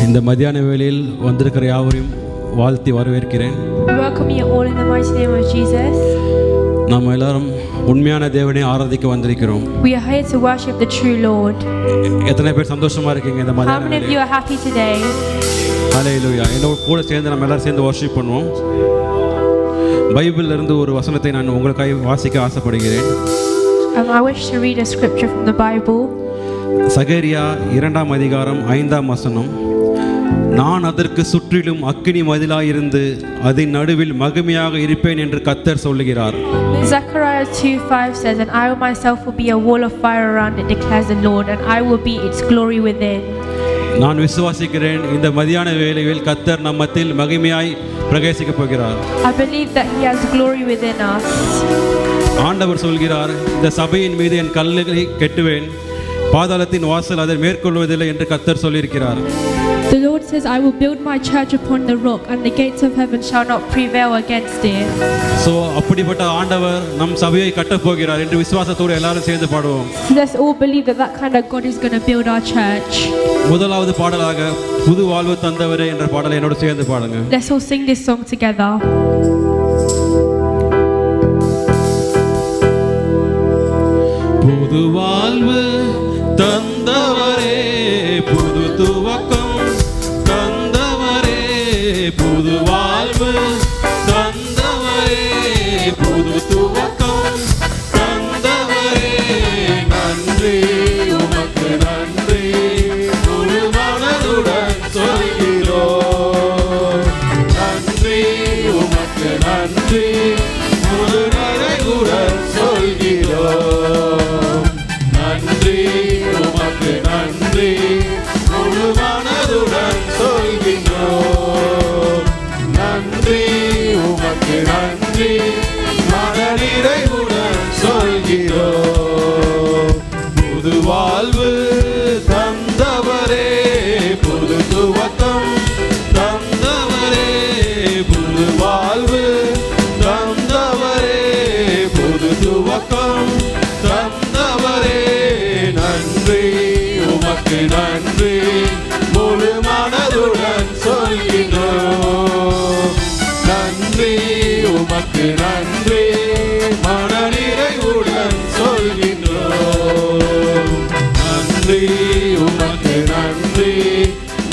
இந்த மத்தியான வேளையில் வந்திருக்கிற யாவரையும் வாழ்த்தி வரவேற்கிறேன். Welcome you all in the mighty name of Jesus. நாம் எல்லாரும் உண்மையான தேவனை ஆராதிக்க வந்திருக்கிறோம். We are here to worship the true Lord. எத்தனை பேர் சந்தோஷமா இருக்கீங்க இந்த How மத்தியான many of you are happy today? ஹல்லேலூயா. என்னோட கூட சேர்ந்து நம்ம எல்லாரும் சேர்ந்து வர்ஷிப் பண்ணுவோம். பைபிள்ல இருந்து ஒரு வசனத்தை நான் உங்களுக்காக வாசிக்க ஆசைப்படுகிறேன். I wish to read a scripture from the Bible. சகரியா 2ஆம் அதிகாரம் 5ஆம் வசனம். நான் அதற்கு சுற்றிலும் அக்கினி மதிலாயிருந்து அதன் நடுவில் மகிமையாக இருப்பேன் என்று கர்த்தர் சொல்லுகிறார். Zechariah 2:5 says, "And I myself will be a wall of fire around it, declares the Lord, and I will be its glory within." நான் விசுவாசிக்கிறேன் இந்த மதியான வேளையில் கர்த்தர் நம் மத்தியில் மகிமையாய் பிரகாசிக்க போகிறார். I believe that He has glory within us. ஆண்டவர் சொல்கிறார், இந்த சபையின் மீது என் கல்லுகளை கட்டுவேன், பாதாளத்தின் வாசல் அதை மேற்கொள்வதில்லை என்று கர்த்தர் சொல்லியிருக்கிறார். The Lord says, "I will build my church upon the rock, and the gates of heaven shall not prevail against it." அப்படிப்பட்ட ஆண்டவர் நம் சபையை கட்டப் போகிறார் என்று விசுவாசத்தோடு எல்லாரும் சேர்ந்து பாடுவோம். So let's all believe that that kind of God is going to build our church. முதலாவது பாடலாக புது வாழ்வு தந்தவரே என்ற பாடலை என்னோடு சேர்ந்து பாடுங்க. Let's all sing this song together. புது வாழ்வு தந்தவரே, புது துவக்கம் தந்தவரே, புது வாழ்வு தந்தவரே, புது துவக்கம் தந்தவரே, நன்றி உமக்கு நன்றி முழு மனதுடன் சொல்கிறோம். நன்றி உமக்கு நன்றி முழு நிறைவுடன் சொல்கிறோம். நன்றி உமக்கு நன்றி முழு மனதுடன் சொல்கின்றோம். நன்றி உமக்கு நன்றி மனநிறைவுடன் சொல்கிறோம். புது வாழ்வு தந்தவரே, புது துவக்கம் தந்தவரே, புது வாழ்வு தந்தவரே, புது துவக்கம் தந்தவரே, நன்றி உமக்கு நன்றி முழு மனதுடன் சொல்கின்றோம். நன்றி உமக்கு நன்றி மனநிறைவுடன் சொல்கின்றோம். நன்றி உமக்கு நன்றி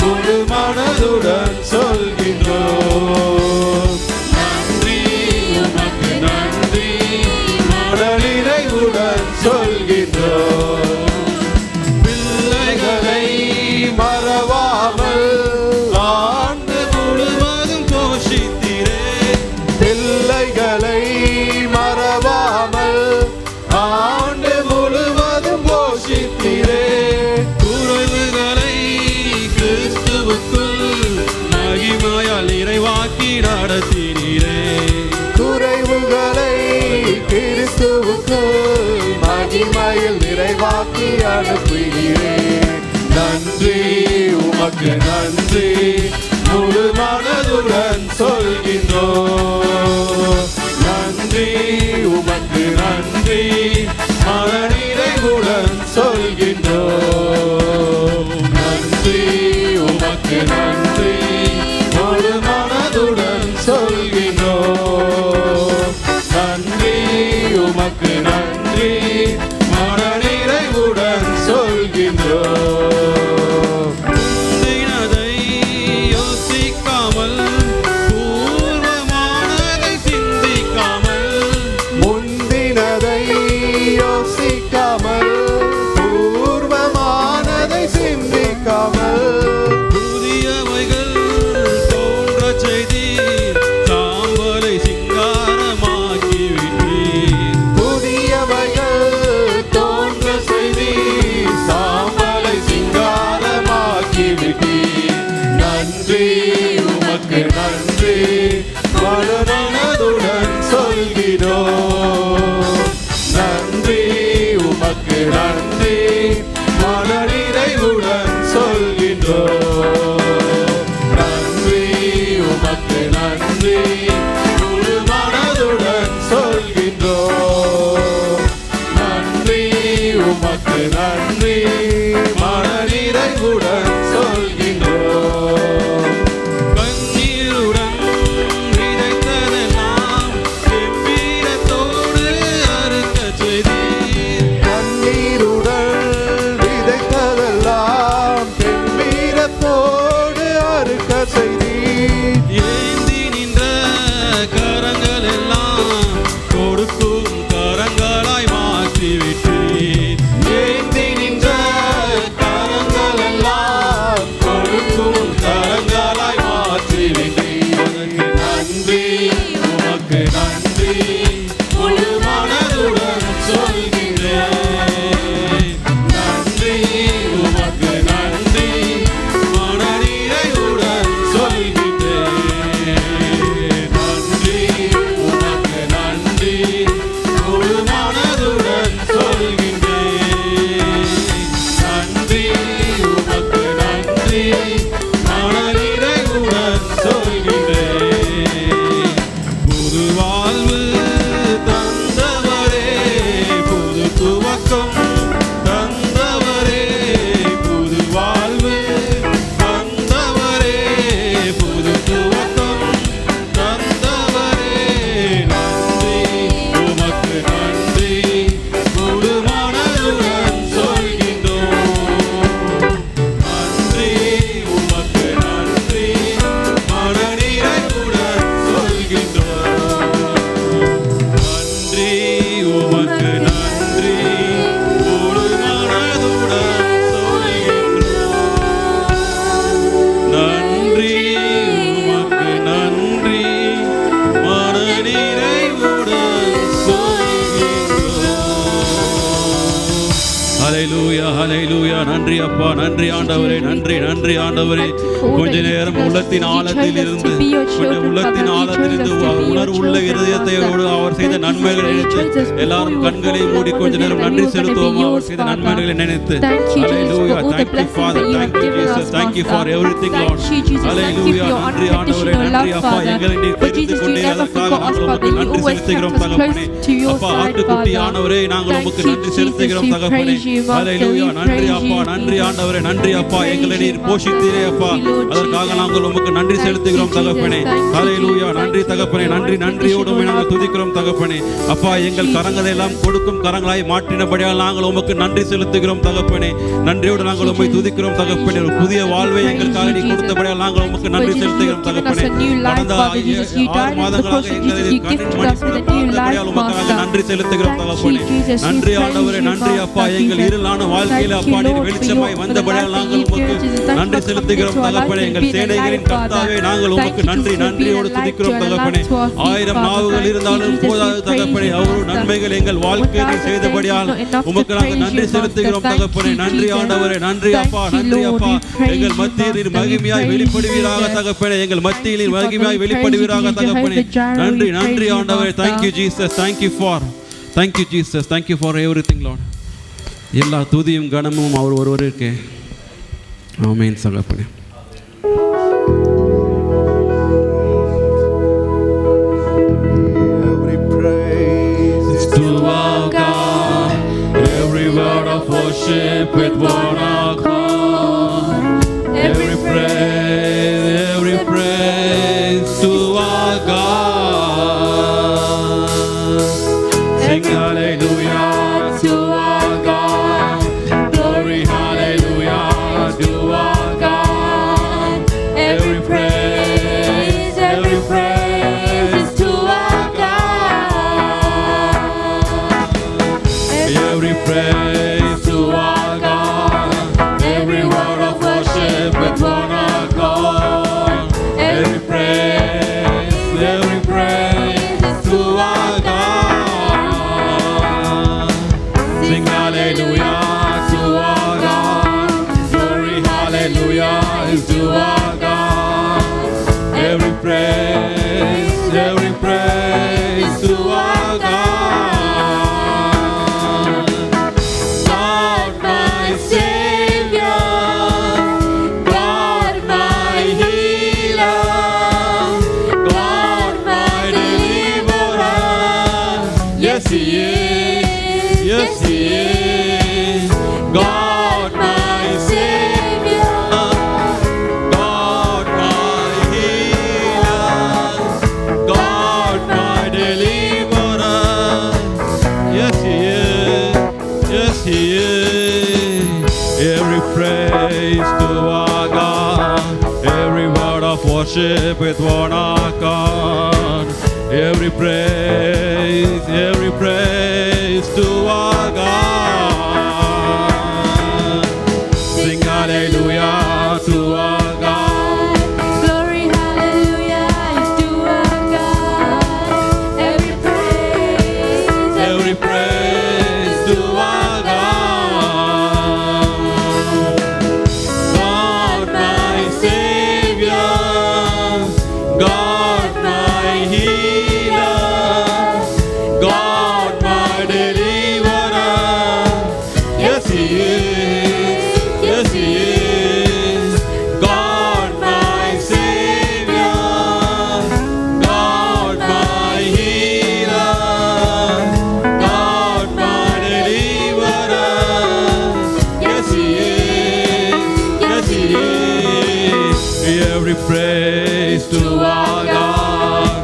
முழு மனதுடன் சொல்கின்றோம். நன்றி உமக்கு நன்றி மனநிறைவுடன் சொல்கின்றோம். பிள்ளைகளை மறவாமல் ஆண்டு முழுவதும் போஷித்தீரே, பிள்ளைகளை மறவாமல் ஆண்டு முழுவதும் போஷித்தீரே, குறைவுகளை கிறிஸ்துவுக்குள் மகிமையால் நிறைவாக்கி நடத்தினீரே, குறைவுகளை கிறிஸ்துவுக்குள் மகிமையில் நிறைவாக்கி அனுப்பினீரே. நன்றி உமக்கு நன்றி முழு மனதுடன் சொல்கின்றோம். நன்றி உமக்கு நன்றி மனநிறைவுடன் சொல்கின்றோம். நன்றி உமக்கு நன்றி முழு மனதுடன் சொல்கின்றோம். நன்றி உமக்கு நன்றி மனநிறைவுடன் சொல்கின்றோம். முந்தினதை யோசிக்காமல், பூர்வமானதை சிந்திக்காமல், முந்தினதை யோசிக்காமல், பூர்வமானதை சிந்திக்காமல், புதியவைகள் தோன்றச் செய்தீர், சாம்பலை சிங்காரமாக்கி விட்டீர். புதியவைகள் தோன்ற செய்தீர், சாம்பலை சிங்காரமாக்கி விட்டீர். நன்றி உமக்கு நன்றி முழு மனதுடன் சொல்கிறோம். நன்றி உமக்கு நன்றி மனநிறைவுடன் சொல்கின்றோம். நன்றி உமக்கு நன்றி முழு மனதுடன் சொல்கின்றோம். நன்றி உமக்கு நன்றி மனநிறைவுடன் சொல்கின்றோம். ஹalleluya ஹalleluya. நன்றி அப்பா, நன்றி ஆண்டவரே, நன்றி நன்றி ஆண்டவரே. கொஞ்ச நேரம் உள்ளத்தின் ஆழத்தில் இருந்து, கொஞ்சம் உள்ளத்தின் ஆழத்தில் இருந்து உணர்வுள்ள இதயத்தையோடு அவர் செய்த நன்மைகளை நினைத்து எல்லாரும் கண்களை மூடி கொஞ்ச நேரம் நன்றி செலுத்துவோம். அவர் செய்த நன்மைகளை நினைத்து. ஹalleluya. Thank you Father, thank you Jesus, thank you for everything Lord. ஹalleluya. நன்றி ஆண்டவரே, நன்றி அப்பா, எங்களை நீர் தெரிந்து கொண்டீர், அதற்காக நாங்கள் உமக்கு நன்றி செலுத்துகிறோம் தகப்பனே. அப்பா, ஆட்டுக்குட்டி ஆண்டவரே, நாங்கள் உமக்கு நன்றி செலுத்துகிறோம் தகப்பனே. ஹalleluya. நன்றி அப்பா, நன்றி ஆண்டவரே, நன்றி அப்பா, எங்களை நீர் போஷித்தீரே அப்பா, அதற்காக நாங்கள் உமக்கு நன்றி செலுத்துகிறோம் தகப்பனே. ஹalleluya. நன்றி தகப்பனே, நன்றி நன்றியோடு நாங்கள் துதிக்கிறோம் தகப்பனே. அப்பா, எங்கள் கரங்களை எல்லாம் கொடுக்கும் கரங்களாய் மாற்றினபடியால் நாங்கள் உமக்கு நன்றி செலுத்துகிறோம் தகப்பனே. நன்றியோடு நாங்கள் உம்மை துதிக்கிறோம் தகப்பனே. ஒரு புதிய வாழ்வை எங்களுக்காக நீ கொடுத்தபடியால் நாங்கள் உமக்கு நன்றி செலுத்துகிறோம் தகப்பனே. கடந்த 6 மாதங்களாக எங்களை கண்ணின் உமக்காக நன்றி செலுத்துகிறோம் தகப்பனே. நன்றி ஆண்டவரே, நன்றி அப்பா, எங்கள் இருளான வாழ்க்கையில அப்பா நீர் வெளிச்சமாய் வந்தபடியால் நாங்கள் உமக்கு நன்றி செலுத்துகிறோம் தகப்பனே. எங்கள் சேனைகளின் கர்த்தாவே, நாங்கள் உமக்கு நன்றி நன்றியோடு துதிக்கிறோம் தகப்பனே. 1000 நாவுகள் இருந்தாலும் போதாது தகப்பனே, அவரும் நன்மைகள் எங்கள் வாழ்க்கையில் செய்தபடியால் உமக்கு நாங்கள் நன்றி செலுத்துகிறோம் தகப்பனே. நன்றி ஆண்டவரே, நன்றி அப்பா, நன்றி அப்பா, எங்கள் மத்தியில் மகிமையாய் வெளிப்படுவீராக தகப்பனே, எங்கள் மத்தியில் மகிமையாய் வெளிப்படுவீராக தகப்பனே. நன்றி நன்றி ஆண்டவரே. Thank you Jesus, thank you Jesus, thank you for everything Lord. எல்லா துதியும் கனமும் அவர் ஒருவருக்கே. ஆமென் தகப்பனே. Every praise is to our God, every word of worship with one accord. Every praise to our God. Sing hallelujah to our God, glory hallelujah to our God. Every praise is to our God. Every praise to our God, every word of worship with one accord. Every praise is to our God. Sing hallelujah to our God, glory hallelujah is to our God. Every praise to our God. God my Savior, God my healer, God my deliverer. Yes He is, yes He is. God my Savior, God my healer, God my deliverer. Yes He is, yes He is. Every praise to our God, every word of worship with one accord. Every praise to our God. Sing hallelujah to our God. Glory, hallelujah is to our God. Every praise to our God. God my Savior, God my healer, God my deliverer. Yes He is, yes He is. God my Savior, God my healer, God my deliverer. Yes He is, yes He is. Every praise to our God,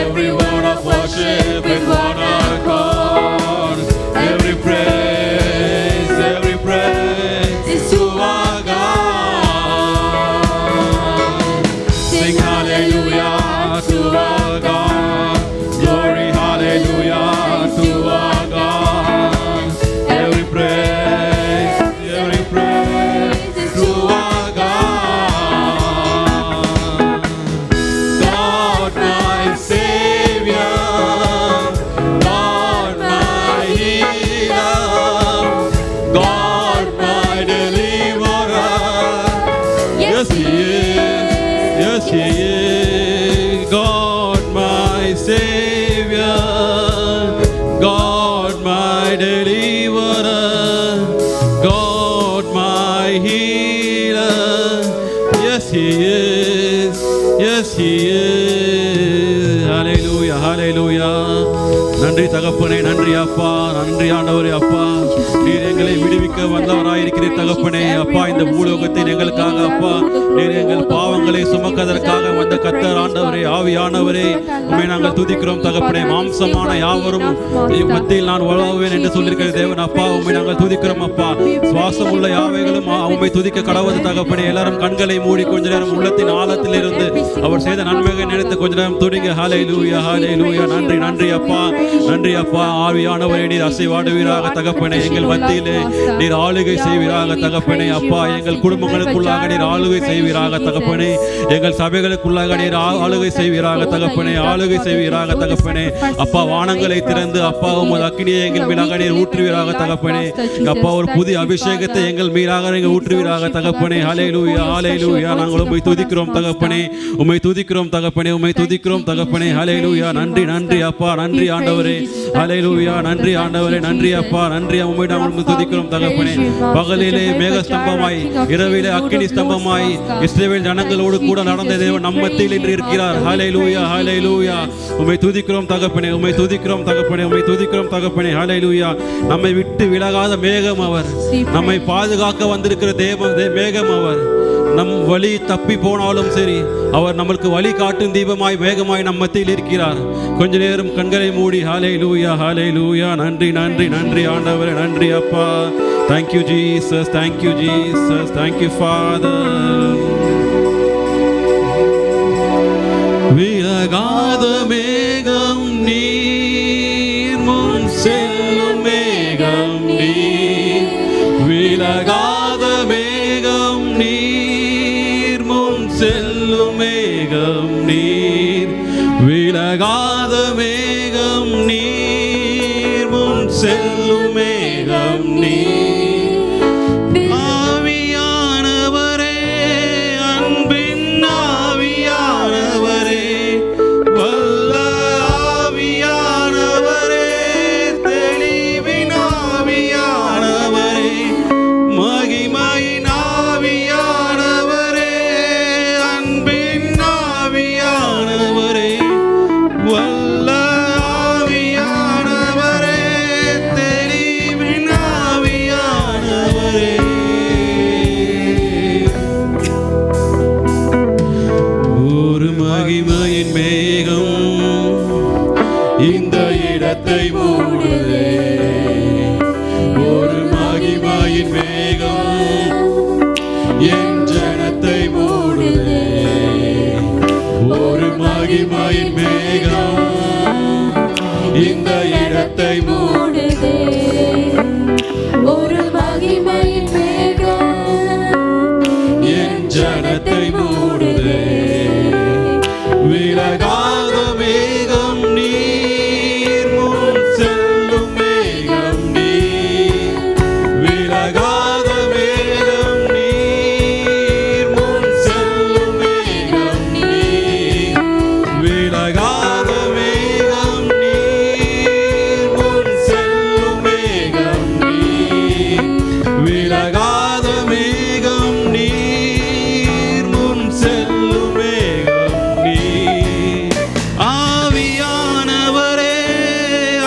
every word of worship with one accord. Every praise is to our God. Sing hallelujah to our God, glory hallelujah to our God. Every praise is to our God. God He is. Yes, He is. Hallelujah, hallelujah. நன்றி தகப்பனே, நன்றி அப்பா, நன்றி ஆண்டவரே. அப்பா, நீர் எங்களை விடுவிக்க வந்தவராயிருக்கிறீர் தகப்பனே. அப்பா, இந்த பூலோகத்தில் எங்களுக்காக அப்பா, நீர் எங்கள் பாவங்களை சுமக்கதற்காக வந்த கர்த்தர் ஆண்டவரே, ஆவியானவரே, உம்மை நாங்கள் துதிக்கிறோம் தகப்பனே. மாம்சமான யாவரும் மத்தியில் நான் வாழ்வேன் என்று சொல்லியிருக்கிற தேவன் அப்பா, உம்மை நாங்கள் துதிக்கிறோம் அப்பா. சுவாசம் உள்ள யாவைகளும் உம்மை துதிக்க கடவுள் தகப்பனே. எல்லாரும் கண்களை மூடி கொஞ்ச நேரம் உள்ளத்தின் ஆழத்தில் இருந்து அவர் செய்த நன்மையை நினைத்து கொஞ்ச நேரம் துடிங்க. ஹல்லேலூயா, ஹல்லேலூயா. நன்றி, நன்றி அப்பா, நன்றி அப்பா. ஆவியானவரே, நீர் அசைவாடுவீராக தகப்பனே. எங்கள் மத்தியிலே நீர் ஆளுகை செய்வீராக தகப்பனே. அப்பா, எங்கள் குடும்பங்களுக்குள்ளாக நீர் ஆளுகை செய்வீராக தகப்பனே. எங்கள் சபைகளுக்குள்ளாக நீர் ஆளுகை செய்வீராக தகப்பனே. ஆளுகை செய்வீராக தகப்பனே. அப்பா, வானங்களை திறந்து அப்பா உமது அக்கினியை எங்கள் மீதாக நீர் ஊற்றுவீராக தகப்பனே. அப்பா, ஒரு புதிய அபிஷேகத்தை எங்கள் மீதாக நீங்கள் ஊற்றுவீராக தகப்பனே. ஹல்லேலூயா, ஹல்லேலூயா. நாங்கள் உம்மை துதிக்கிறோம் தகப்பனே, உம்மை துதிக்கிறோம் தகப்பனே, உம்மை துதிக்கிறோம் தகப்பனே. ஹல்லேலூயா. நன்றி, நன்றி அப்பா, நன்றி ஆண்டவரே. ஹல்லேலூயா, நன்றி ஆண்டவரே, நன்றி அப்பா, நன்றி. உம்மை நாங்கள் துதிக்கிறோம் தகப்பனே. பகலிலே மேக ஸ்தம்பமாய், இரவிலே அக்கினி ஸ்தம்பமாய் இஸ்ரவேல் ஜனங்களோடு கூட நடந்த தேவன் நம் மத்தியில் இன்று இருக்கிறார். ஹல்லேலூயா, ஹல்லேலூயா. உம்மை துதிக்கிறோம் தகப்பனே, உம்மை துதிக்கிறோம் தகப்பனே, உம்மை துதிக்கிறோம் தகப்பனே. ஹல்லேலூயா. நம்மை விட்டு விலகாத மேகம் அவர், நம்மை பாதுகாக்க வந்திருக்கிற மேகம் அவர். நம் வழி தப்பி போனாலும் சரி, அவர் நம்மளுக்கு வழி காட்டும் தீபமாய் மேகமாய் நம் மத்தியில் இருக்கிறார். கொஞ்ச நேரம் கண்களை மூடி ஹல்லேலூயா, ஹல்லேலூயா. நன்றி, நன்றி, நன்றி ஆண்டவரே, நன்றி அப்பா. Thank you Jesus, thank you Jesus, thank you Father. விலகாத மேகம் நீர், முன் செல்லும் மேகம் நீர். விலகாத மேகம் நீர், முன் செல்லும் மேகம் நீர். விலகாத மேகம் நீர், முன் செல்லும் மேகம் நீர். இந்த இடத்தை மூடுதே, ஒரு மகிமையின் மேகம் என் ஜனத்தை மூடுதே. விலகாத மேகம் நீர், முன் செல்லும் மேகம் நீர். விலகாத மேகம் நீர், முன் செல்லும் மேகம் நீர். விலகாத மேகம் நீர், முன் செல்லும் மேகம் நீர். விலகாத மேகம் நீர், முன் செல்லும் மேகம் நீர். ஆவியானவரே,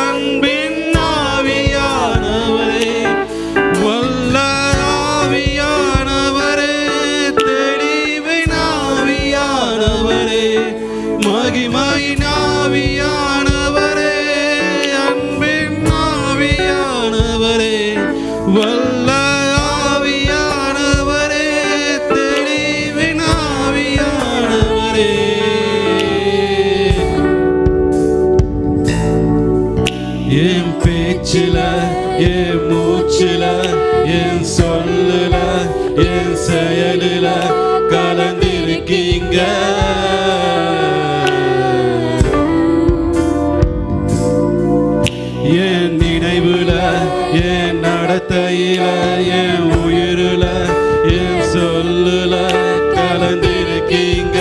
அன்பின் ஆவியானவரே, வல்ல ஆவியானவரே, தெளிவின் ஆவியானவரே, மகிமையின் ஆவியானவரே, அன்பின் ஆவியானவரே, வல்ல ஆவியானவரே, தெளிவின் ஆவியானவரே. என் பேச்சில, என் மூச்சில, என் சொல்லுல, என் செயலில கலந்திருக்கீங்க. என் நினைவுல, என் நடத்தையில, என் உயிருல, என் சொல்லுல கலந்திருக்கீங்க.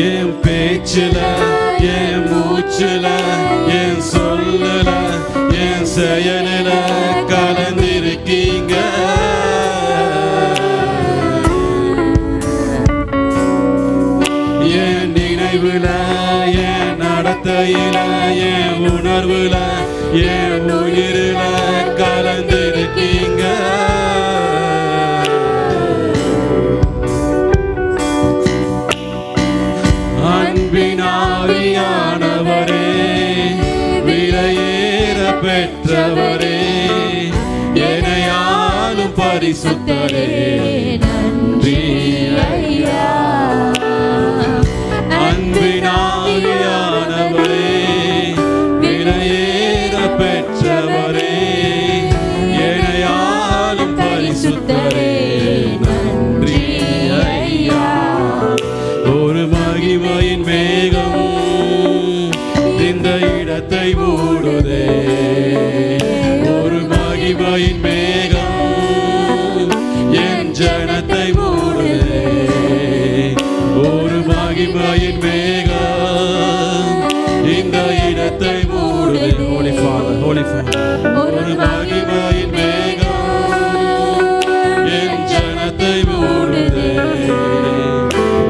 என் பேச்சில, என் மூச்சில, என் சொல்லுல, என் செயலில கலந்திருக்கீங்க. வார்த்தையில என் உணர்வுல என் உயிரில கலந்திருக்கீங்க. அன்பினாவியானவரே, விலையேற பெற்றவரே, என்னையாலும் பரிசுத்தரே, நன்றி ஐயா. அன்பினாவியானவரே, விலையேற பெற்றவரே, என்னையாலும் பரிசுத்தரே, நன்றி ஐயா. ஒரு மகிமையின் மேகம் இந்த இடத்தை மூடுதே, ஒரு மகிமையின் மேகம் என் ஜனத்தை மூடுதே, ஒரு மகிமையின் மேகம் இந்த இடத்தை மூடுதே. Holy Father, Holy Father, ஒரு மகிமையின் மேகம் என் ஜனத்தை மூடுதே,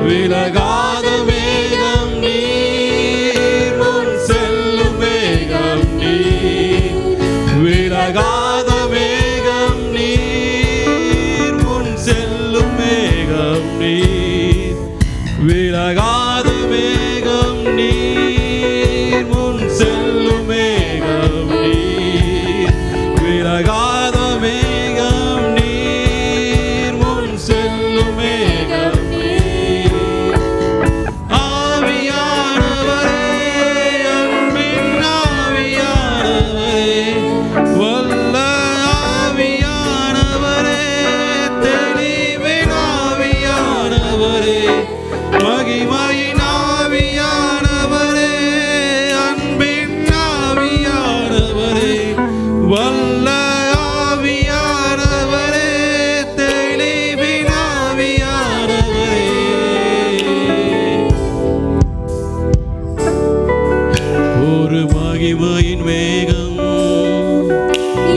விலகாத மேகம் நீர், முன் செல்லும் மேகம் நீர், விலகாத மேகம் நீர், முன் செல்லும் மேகம் நீர், விலகாத மேகம் நீர், முன் செல்லும் மேகம் நீர், விலகாத மேகம் நீர், முன் செல்லும் மேகம் நீர். ஆவியானவரே, அன்பின் ஆவியானவரே, வல்ல ஆவியானவரே, தெளிவின் ஆவியானவரே, மகிமையின் ஆவியானவரே, அன்பின் ஆவியானவரே, வல்ல ஆவியானவரே, தெளிவின் ஆவியானவரே. ஒரு மகிமையின் வேகம்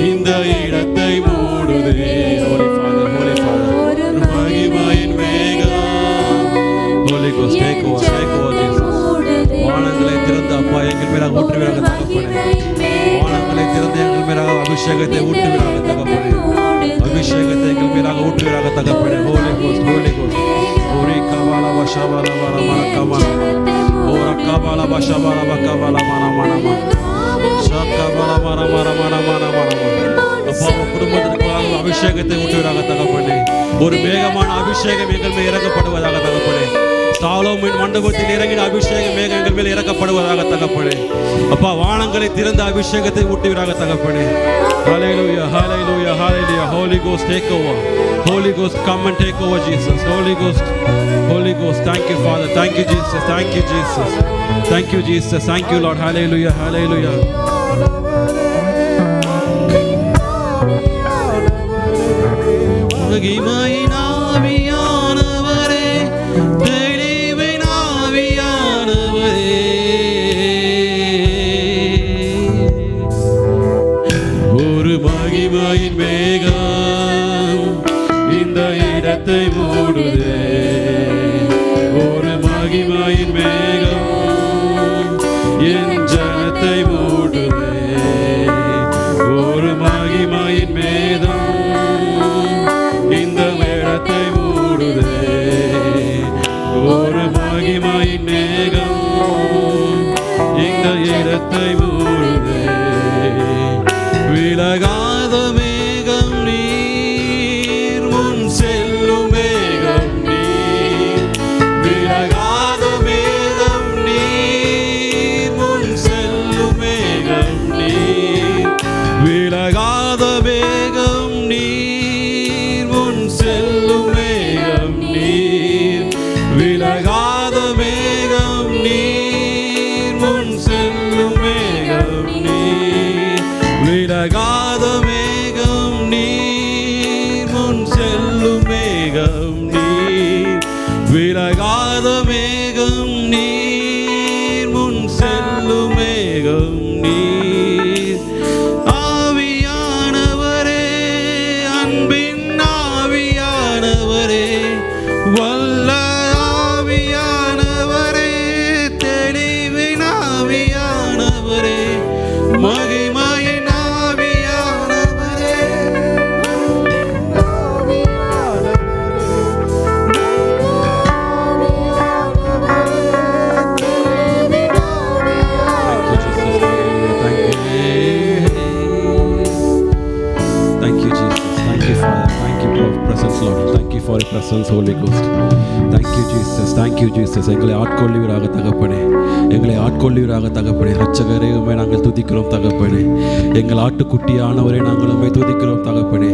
இந்த இடத்தை மூடுதே. Holy Father, Holy Father, ஒரு மகிமையின் வேகம். Holy Ghost, take over, take over, Jesus. வானங்களை திறந்து அப்பா எங்கள் மேலாக ஊற்றுவீராக தகப்பனே. வானங்களை திறந்து எங்கள் மேலாக அபிஷேகத்தை ஊற்றுவீராக தகப்பனே. அபிஷேகத்தை எங்கள் மேலாக ஊற்றுவீராக தகப்பனே. Holy Ghost, Holy Ghost. ஓரி கபால வஷபால வர மர கபால ஓர கபால வஷபால வகபால மர மர மர ஷகபால மர மர மர மர மர. அப்பா குடும்பத்திற்கு அபிஷேகத்தை ஊற்றுவீராக தகப்பனே. ஒரு மேகமான அபிஷேகம் எங்கள் மேல் இறக்கப்படுவதாக தகப்பனே. சாலோமின் மண்டபத்தில் இறங்கின அபிஷேகம் மேகங்கள் மேல் இறக்கப்படுவதாக தகப்பனே. அப்பா வானங்களை திறந்த அபிஷேகத்தை ஊட்டுவீராக தகப்பனே. Hallelujah, hallelujah, hallelujah. Holy Ghost, take over. Holy Ghost, come and take over, Jesus. Holy Ghost, Holy Ghost. Thank you, Father. Thank you, Jesus. Thank you, Jesus. Thank you, Jesus. Thank you, Lord. Hallelujah, hallelujah. மகிமையின் ஆவியானவரே, தெளிவின் ஆவியானவரே, ஒரு மகிமையின் மேகம் இந்த இடத்தை மூடுதே, ஒரு மகிமையின் மேகம் என் ஜனத்தை மூடுதே, ஒரு மகிமையின் மேகம் இந்த இடத்தை மூடுதே, ஒரு மகிமையின் மேகம் இந்த இடத்தை மூடுதே, விலகாத மேகம் நீ, presence holy ghost. Thank you Jesus, thank you Jesus. எங்களை ஆட்கொள்ளுவீராக தகப்பனே, எங்களை ஆட்கொள்ளுவீராக தகப்பனே. இரட்சகரே உம்மை நாங்கள் துதிக்கிறோம் தகப்பனே. எங்கள் ஆட்டுக்குட்டியானவரை நாங்கள் உம்மை துதிக்கிறோம் தகப்பனே.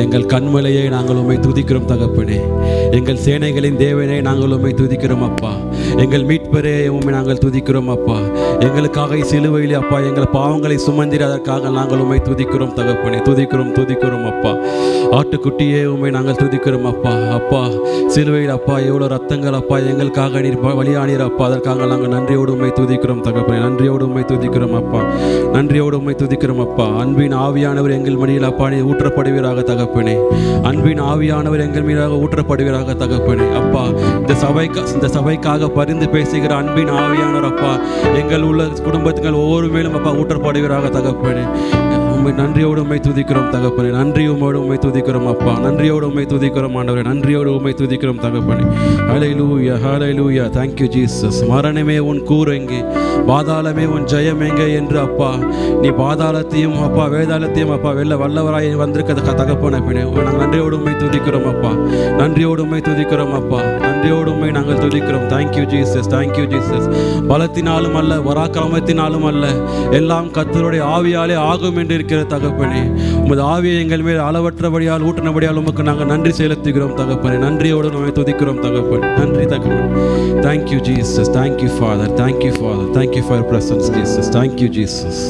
எங்கள் கண்மலையை நாங்கள் உம்மை துதிக்கிறோம் தகப்பனே. எங்கள் சேனைகளின் தேவனை நாங்கள் உம்மை துதிக்கிறோம் அப்பா. எங்கள் மீட்பரே உம்மை நாங்கள் துதிக்கிறோம் அப்பா. எங்களுக்காக சிலுவையில் அப்பா எங்கள் பாவங்களை சுமந்திர அதற்காக நாங்கள் உம்மை துதிக்கிறோம் தகப்பனே. துதிக்கிறோம் அப்பா. ஆட்டுக்குட்டியே உம்மை நாங்கள் துதிக்கிறோம் அப்பா. அப்பா சிலுவையில் அப்பா எவ்வளோ ரத்தங்கள் அப்பா எங்களுக்காக நீர் வழியானீர் அப்பா. அதற்காக நாங்கள் நன்றியோடு உம்மை துதிக்கிறோம் தகப்பனே. நன்றியோடு உம்மை துதிக்கிறோம் அப்பா. நன்றியோடு உம்மை துதிக்கிறோம் அப்பா. அன்பின் ஆவியானவர் எங்கள் மடியில் அப்பா நீ ஊற்றப்படுவீராக தகப்பனே. அன்பின் ஆவியானவர் எங்கள் மீதாக ஊற்றப்படுவீராக தகப்பனே. அப்பா இந்த சபைக்காக பரிந்து பேசுகிற அன்பின் ஆவியானவர் அப்பா எங்கள் உள்ள குடும்பத்துகள் ஒவ்வொரு மேலும் அப்பா ஊற்றப்படுவீராக தகப்பனே. உம்மை நன்றியோடு உம்மை துதிக்கிறோம் தகப்பனே. நன்றியோடு உம்மை துதிக்கிறோம் அப்பா. நன்றியோடு உம்மை துதிக்கிறோம் ஆண்டவரே. நன்றியோடு உம்மை துதிக்கிறோம் தகப்பனே. Hallelujah, hallelujah. Thank you Jesus. மரணமே உன் கூர் எங்கே, பாதாளமே உன் ஜெயம் எங்கே என்று அப்பா நீ பாதாளத்தையும் அப்பா வேதாளத்தையும் அப்பா வெல்ல வல்லவராய் வந்திருக்க தகப்பனே. நாங்கள் நன்றியோடு உம்மை துதிக்கிறோம் அப்பா. நன்றியோடு உம்மை துதிக்கிறோம் அப்பா. நன்றியோடு உம்மை நாங்கள் துதிக்கிறோம். Thank you Jesus, thank you Jesus. பலத்தினாலும் அல்ல, பராக்கிரமத்தினாலும் அல்ல, எல்லாம் கர்த்தருடைய ஆவியாலே ஆகும் என்று இருக்கிற தகப்பனே. உமது ஆவியை எங்கள் மேல் அளவற்றபடியால் ஊற்றினபடியால் உமக்கு நாங்கள் நன்றி செலுத்துகிறோம் தகப்பனே. நன்றியோடு நம்மை துதிக்கிறோம் தகப்பனே. நன்றி தகப்பனே. Thank you Jesus, thank you father, thank you father, thank you for presence Jesus. Thank you Jesus,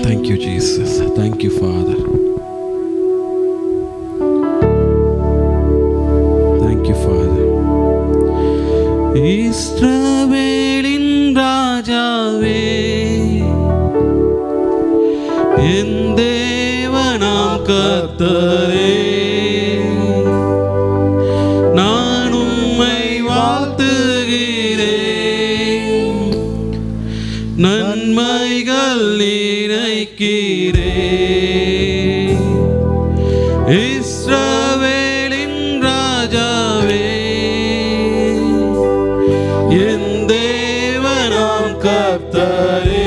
thank you Jesus, thank you father, thank you father. இஸ்ரவேலின் ராஜாவே, என் தேவனாம் கர்த்தரே, நான் உம்மை வாழ்த்துகிறேன், நன்மைகள் நினைக்கிறேன். இஸ்ரவேலின் ராஜாவே, என் தேவனாம் கர்த்தரே,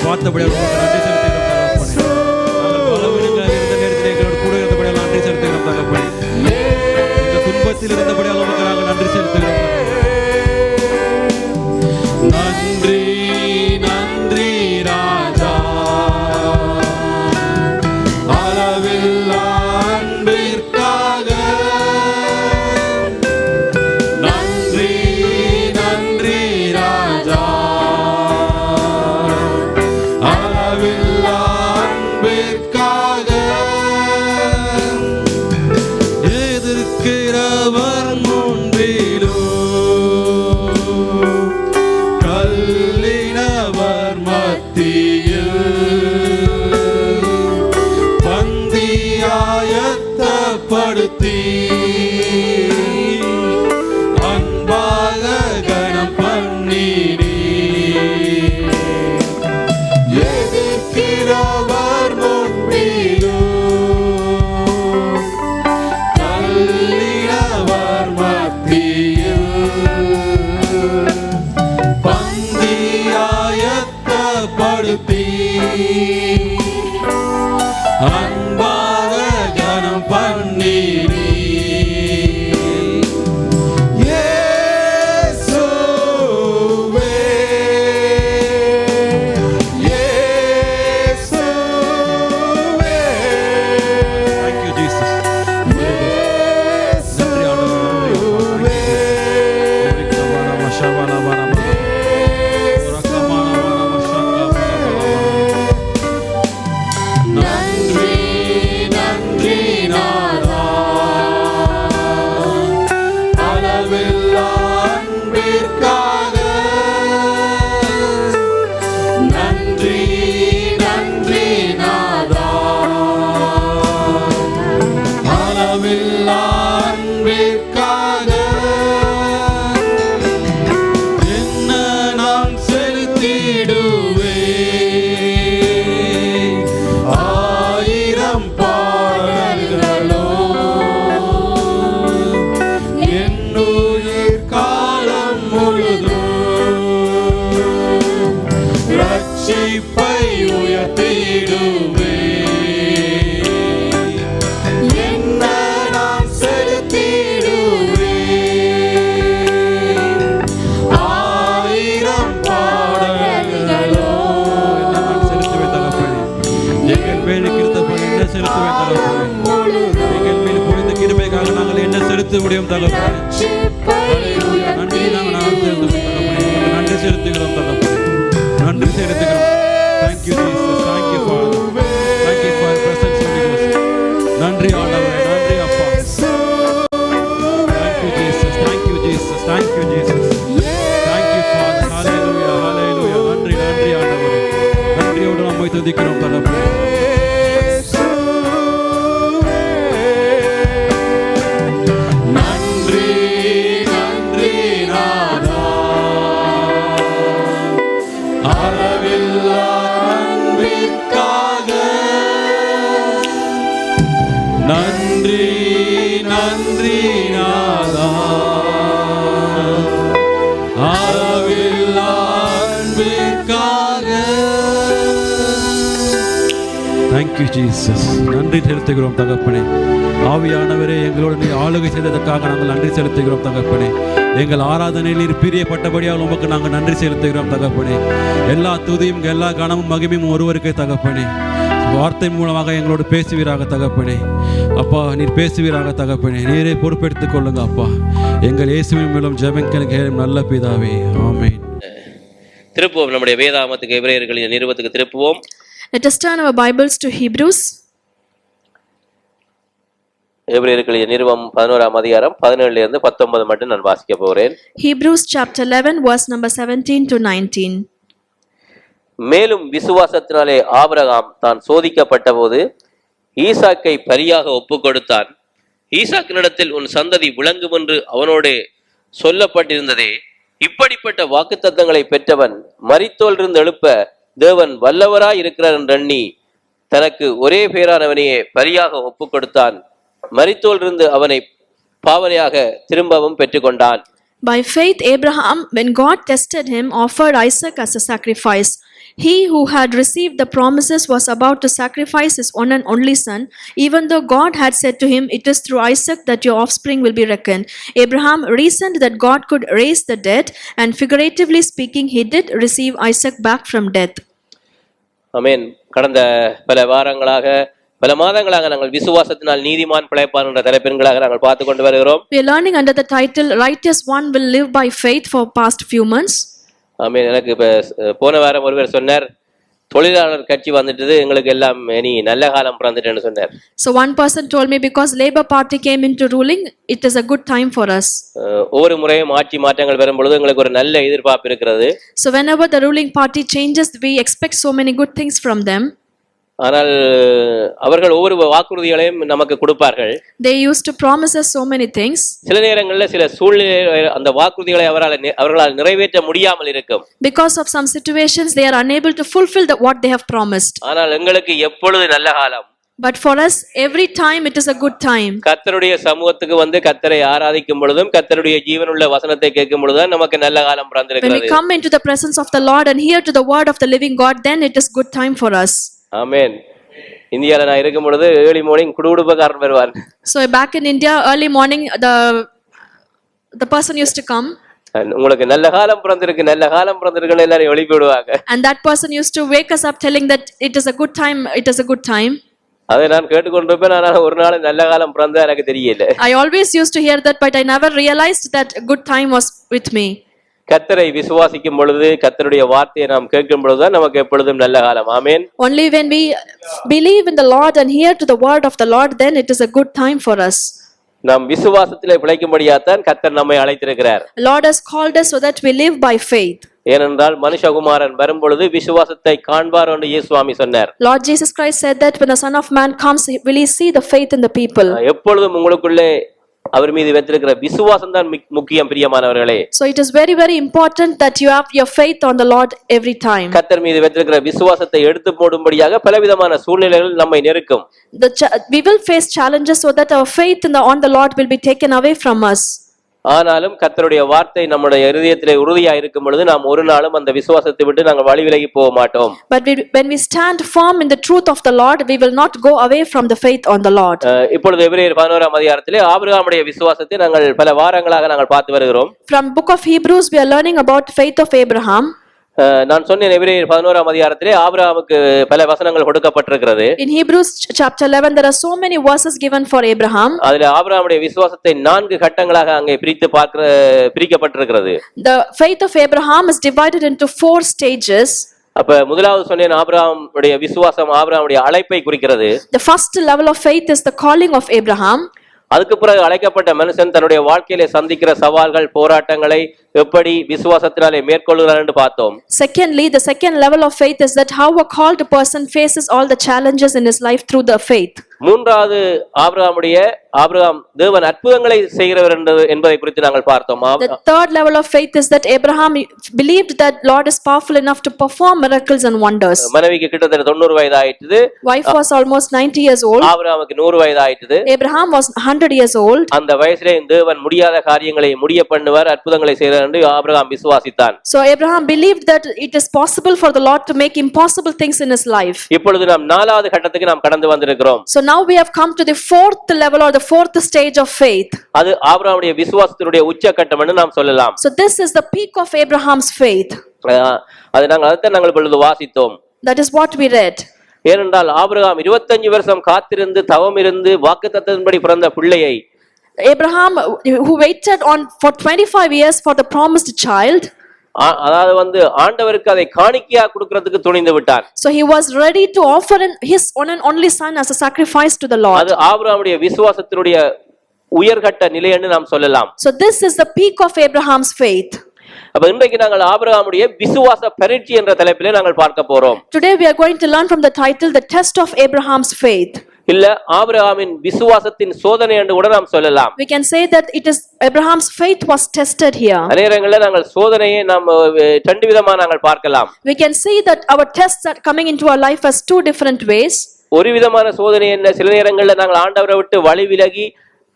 பார்த்தபடியால் நன்றி செலுத்துகிறோம் தகப்பனே. எங்கள் துன்பத்தில் இருந்தபடியால் உமக்கு நாங்கள் நன்றி செலுத்துகிறோம். நன்றி நன்றி ராஜா, அளவில்லா அன்பிற்காக நன்றி நன்றி ராஜா, அளவில்லா அன்பிற்காக பண்ணினீ எதிர்க்கிறவர் முன்பிலும் தள்ளினவர் மத்தியில் பந்தியாயத்தப்படுத்தி அன்பாக கனம் பண்ணினீ இயேசுவே இயேசுவே Thank you, Jesus. நன்றி நன்றி நாதா அளவில்லா அன்பிற்காக நன்றி நன்றி நாதா அளவில்லா அன்பிற்காக என்ன நான் செலுத்திடுவேன் ஆயிரம் பாடல்களோ என்னுயிர் காலம் முழுதும் ரட்சிப்பை உயர்த்திடுவேன் என்ன நான் செலுத்திடுவேன் ஆயிரம் பாடல்களோ நான் செலுத்துவேன் தகப்பனே. எங்கள் மேல் கிருத்தப்படி என்ன செலுத்துவேன் தகப்பனே. எங்கள் மேல் பொழிந்த கிருபைக்காக நாங்கள் என்ன செலுத்த முடியும் தகப்பனே. நன்றி நாங்கள் செலுத்துவோம் தகப்பனே. உங்களுக்கு நன்றி செலுத்துகிறோம் தகப்பனே. நன்றி செலுத்துகிறோம். Thank you Jesus. Thank you Father. Thank you for your presence, Holy Ghost. நன்றி ஆண்டவரே. நன்றி அப்பா. Thank you Jesus. Thank you Jesus. Thank you Jesus. Thank you Father. Hallelujah. Hallelujah. நன்றி நன்றி ஆண்டவரே. நன்றியோடு நம்மை துதிக்கிறோம் தகப்பனே. நன்றி நன்றி நாதா அளவில்லா அன்பிற்காக நன்றி நன்றி நாதா அளவில்லா அன்பிற்காக Thank you Jesus. நன்றி செலுத்துகிறோம் தகப்பனே. ஆவியானவரே, எங்களோடு நீ ஆளுகை செய்ததற்காக நாங்கள் நன்றி செலுத்துகிறோம் தகப்பனே. எங்கள் ஆராதனையில் நீர் பிரியப்பட்டபடியால் உமக்கு நாங்கள் நன்றி செலுத்துகிறோம் தகப்பனே. எல்லா துதியும் எல்லா கனமும் மகிமையும் ஒருவருக்கே தகப்பனே. வார்த்தை மூலமாக எங்களோடு பேசுவீராக தகப்பனே. அப்பா நீர் பேசுவீராக தகப்பனே. நீரே பொறுப்பெடுத்துக் கொள்ளுங்க அப்பா. எங்கள் இயேசுவின் மூலம் ஜெபம் நல்ல பிதாவே. ஆமென். திருப்புவோம் நம்முடைய வேதாகமத்துக்கு எபிரேயர்களின் நிருபத்துக்கு திருப்புவோம். Let us turn our Bibles to Hebrews. எபிரேயர்களின் நிருபம் 11ஆம் அதிகாரம் 17 இருந்து 19 மட்டும் நான் வாசிக்க போகிறேன். Hebrews chapter 11 verse number 17 to 19. மேலும் விசுவாசத்தினாலே ஆபிரகாம் தான் சோதிக்கப்பட்ட போது ஈசாக்கை பலியாக ஒப்புக் கொடுத்தான். ஈசாக்கினிடத்தில் உன் சந்ததி விளங்கும் என்று அவனோடே சொல்லப்பட்டிருந்ததே. இப்படிப்பட்ட வாக்குத்தத்தங்களை பெற்றவன் மரித்தோரிலிருந்து எழுப்ப தேவன் வல்லவராய் இருக்கிறார் என்றெண்ணி தனக்கு ஒரே பேரானவனையே பலியாக ஒப்புக் கொடுத்தான். மரித்தோரிலிருந்து அவனை பாவனையாக திரும்பவும் பெற்றுக்கொண்டான். By faith Abraham, when God tested him, offered Isaac as a sacrifice. He who had received the promises was about to sacrifice his one and only son, even though God had said to him, "It is through Isaac that your offspring will be reckoned." Abraham reasoned that God could raise the dead, and figuratively speaking, he did receive Isaac back from death. ஆமென். கடந்த பல வாரங்களாக பல மாதங்களாக நாங்கள் விசுவாசத்தினால் நீதிமான் பிழைப்பான் என்ற தலைப்பின்களாக நாங்கள் பார்த்து கொண்டு வருகிறோம். We are learning under the title Righteous One Will Live by Faith for past few months. ஆமென். எனக்கு போன வாரம் ஒருவர் சொன்னார், தொழிலாளர் கட்சி வந்துட்டது, எங்களுக்கு எல்லாம் இனி நல்ல காலம் பிறந்துட்டேன்னு சொன்னார். So one person told me because Labour Party came into ruling, it is a good time for us. ஒவ்வொரு முறையும் ஆட்சி மாற்றங்கள் வரும் பொழுது எங்களுக்கு ஒரு நல்ல எதிர்பார்ப்பு இருக்கிறது. So whenever the ruling party changes, we expect so many good things from them. ஆனால் அவர்கள் ஒவ்வொரு வாக்குறுதிகளையும் நமக்கு கொடுப்பார்கள். They used to promise us so many things. சில நேரங்களில் சில சூழ்நிலை அந்த வாக்குறுதிகளை அவர்களால் நிறைவேற்ற முடியாமல் இருக்கும். Because of some situations, they are unable to fulfill what they have promised. ஆனால் எங்களுக்கு எப்பொழுது நல்ல காலம். But for us, every time it is a good time. கர்த்தருடைய சமூகத்துக்கு வந்து கர்த்தரை ஆராதிக்கும் பொழுதும் கர்த்தருடைய ஜீவனுள்ள வசனத்தை கேட்கும் பொழுதுதான் நமக்கு நல்ல காலம் பிறந்திருக்கிறது. When we come into the presence of the Lord and hear to the word of the living God, then it is good time for us. ஆமென். இந்தியால நான் இருக்கும் பொழுது ஏர்லி மார்னிங் குடுகுடுப்பக்காரன் வருவார். So back in India, early morning, the person used to come. உங்களுக்கு நல்ல காலம் பிறந்திருக்கு நல்ல காலம் பிறந்திருக்குன்னு எல்லாரும் எழுப்பி விடுவாங்க. And that person used to wake us up telling that it is a good time, it is a good time. அதை நான் கேட்டுக்கொண்டிருப்பேன். ஆனால் ஒரு நாள் நல்ல காலம் பிறந்தா எனக்கு தெரியல. I always used to hear that, but I never realized that a good time was with me. கர்த்தரை விசுவாசிக்கும் பொழுது கர்த்தருடைய வார்த்தையை நாம் கேட்கும் பொழுதுதான் நமக்கு எப்பொழுதும் நல்ல காலம். ஆமென். Only when we believe in the Lord and hear to the word of the Lord, then it is a good time for us. நாம் விசுவாசத்திலே பிழைக்கும்படியாத்தான் கர்த்தர் நம்மை அழைத்திருக்கிறார். Lord has called us so that we live by faith. ஏனென்றால் மனுஷகுமாரன் வரும் பொழுது விசுவாசத்தை காண்பார் என்று இயேசுவாமி சொன்னார். Lord Jesus Christ said that when the Son of Man comes, will he see the faith in the people? எப்பொழுதும் உங்களுக்குள்ளே அவர் மீது வைத்திருக்கிற விசுவாசம் தான் முக்கியம் பிரியமானவர்களே. So it is very very important that you have your faith on the Lord every time. கர்த்தர் மீது வைத்திருக்கிற விசுவாசத்தை எடுத்து போடும்படியாக பலவிதமான சூழ்நிலைகள் நம்மை நெருக்கும். We will face challenges so that our faith on the Lord will be taken away from us. ஆனாலும் கர்த்தருடைய வார்த்தை நம்முடைய இருதயத்திலே உறுதியா இருக்கும் பொழுது நாம் ஒரு நாளும் அந்த விசுவாசத்தை விட்டு நாங்கள் வழி விலகி போக மாட்டோம். But when we stand firm in the truth of the Lord, we will not go away from the faith on the Lord. இப்பொழுது எபிரேயர் 11ஆம் அதிகாரத்திலே ஆபிரகாமுடைய விசுவாசத்தை நாங்கள் பல வாரங்களாக நாங்கள் பார்த்து வருகிறோம். From book of Hebrews we are learning about faith of Abraham. நான் சொன்னேன் எபிரேயர் 11ஆம் அதிகாரத்திலே ஆபிரகாமுக்கு பல வசனங்கள் கொடுக்கப்பட்டிருக்கிறது. In Hebrews chapter 11 there are so many verses given for Abraham. அதிலே ஆபிரகாமுடைய விசுவாசத்தை 4 கட்டங்களாக அங்கே பிரிக்கப்பட்டிருக்கிறது. The faith of Abraham is divided into 4 stages. அப்ப முதலாவது சொன்னேன் ஆபிரகாமுடைய விசுவாசம் ஆபிரகாமுடைய அழைப்பை குறிக்கிறது. The first level of faith is the calling of Abraham. அதுக்கு பிறகு அழைக்கப்பட்ட மனுஷன் தன்னுடைய வாழ்க்கையிலே சந்திக்கிற சவால்கள் போராட்டங்களை எப்படி விசுவாசத்தினாலே மேற்கொள்கிறார் என்று பார்த்தோம். Secondly, the second level of faith is that how a called person faces all the challenges in his life through the faith. மூன்றாவது ஆபிரகாம் தேவன் அற்புதங்களை செய்கிறவர் என்பதை குறித்து நாங்கள் பார்த்தோம். The third level of faith is that Abraham believed that Lord is powerful enough to perform miracles and wonders. மனைவிக்கு கிட்டத்தட்ட 90 வயது ஆயிட்டது. Wife was almost 90 years old. ஆபிரகாமுக்கு 100 வயது ஆயிட்டது. Abraham was 100 years old. அந்த வயசிலே தேவன் முடியாத காரியங்களை முடிய பண்ணுவார் அற்புதங்களை செய்கிறார் என்று ஆபிரகாம் விசுவாசித்தான். So Abraham believed that it is possible for the Lord to make impossible things in his life. இப்பொழுது நாம் 4வது கட்டத்துக்கு நாம் கடந்து வந்திருக்கிறோம். So now we have come to the 4th level or the 4th stage of faith. அது ஆபிரகாமுடைய விசுவாசத்தினுடைய உச்சகட்டம் என்று நாம் சொல்லலாம். So this is the peak of Abraham's faith. நாங்கள் இப்பொழுது வாசித்தோம். That is what we read. ஏனென்றால் ஆபிரகாம் 25 வருஷம் காத்திருந்து தவம் இருந்து வாக்குத்தத்தத்தின்படி பிறந்த பிள்ளையை Abraham who waited on for 25 years for the promised child. அதாவது ஆண்டவருக்கு அதை காணிக்கையா கொடுக்கிறதுக்கு துணிந்து விட்டார். So he was ready to offer his one and only son as a sacrifice to the Lord. அது ஆபிரகாமுடைய விசுவாசத்தினுடைய உயர்கட்ட நிலை என்று நாம் சொல்லலாம். So this is the peak of Abraham's faith. அப்ப இன்றைக்கு நாங்கள் ஆபிரகாமுடைய விசுவாச பரீட்சை என்ற தலைப்பிலே நாங்கள் பார்க்க போறோம். Today we are going to learn from the title The Test of Abraham's Faith. இல்ல ஆபிரகாமின் விசுவாசத்தின் சோதனை என்று கூட நாம் சொல்லலாம். We can say that it is Abraham's faith was tested here. அநேகங்களில் நாங்கள் சோதனையை நாம் ரெண்டு விதமா நாங்கள் பார்க்கலாம். We can see that our tests are coming into our life as 2 different ways. ஒரு விதமான சோதனை என்ன, சில நேரங்களில் நாங்கள் ஆண்டவரை விட்டு வழி விலகி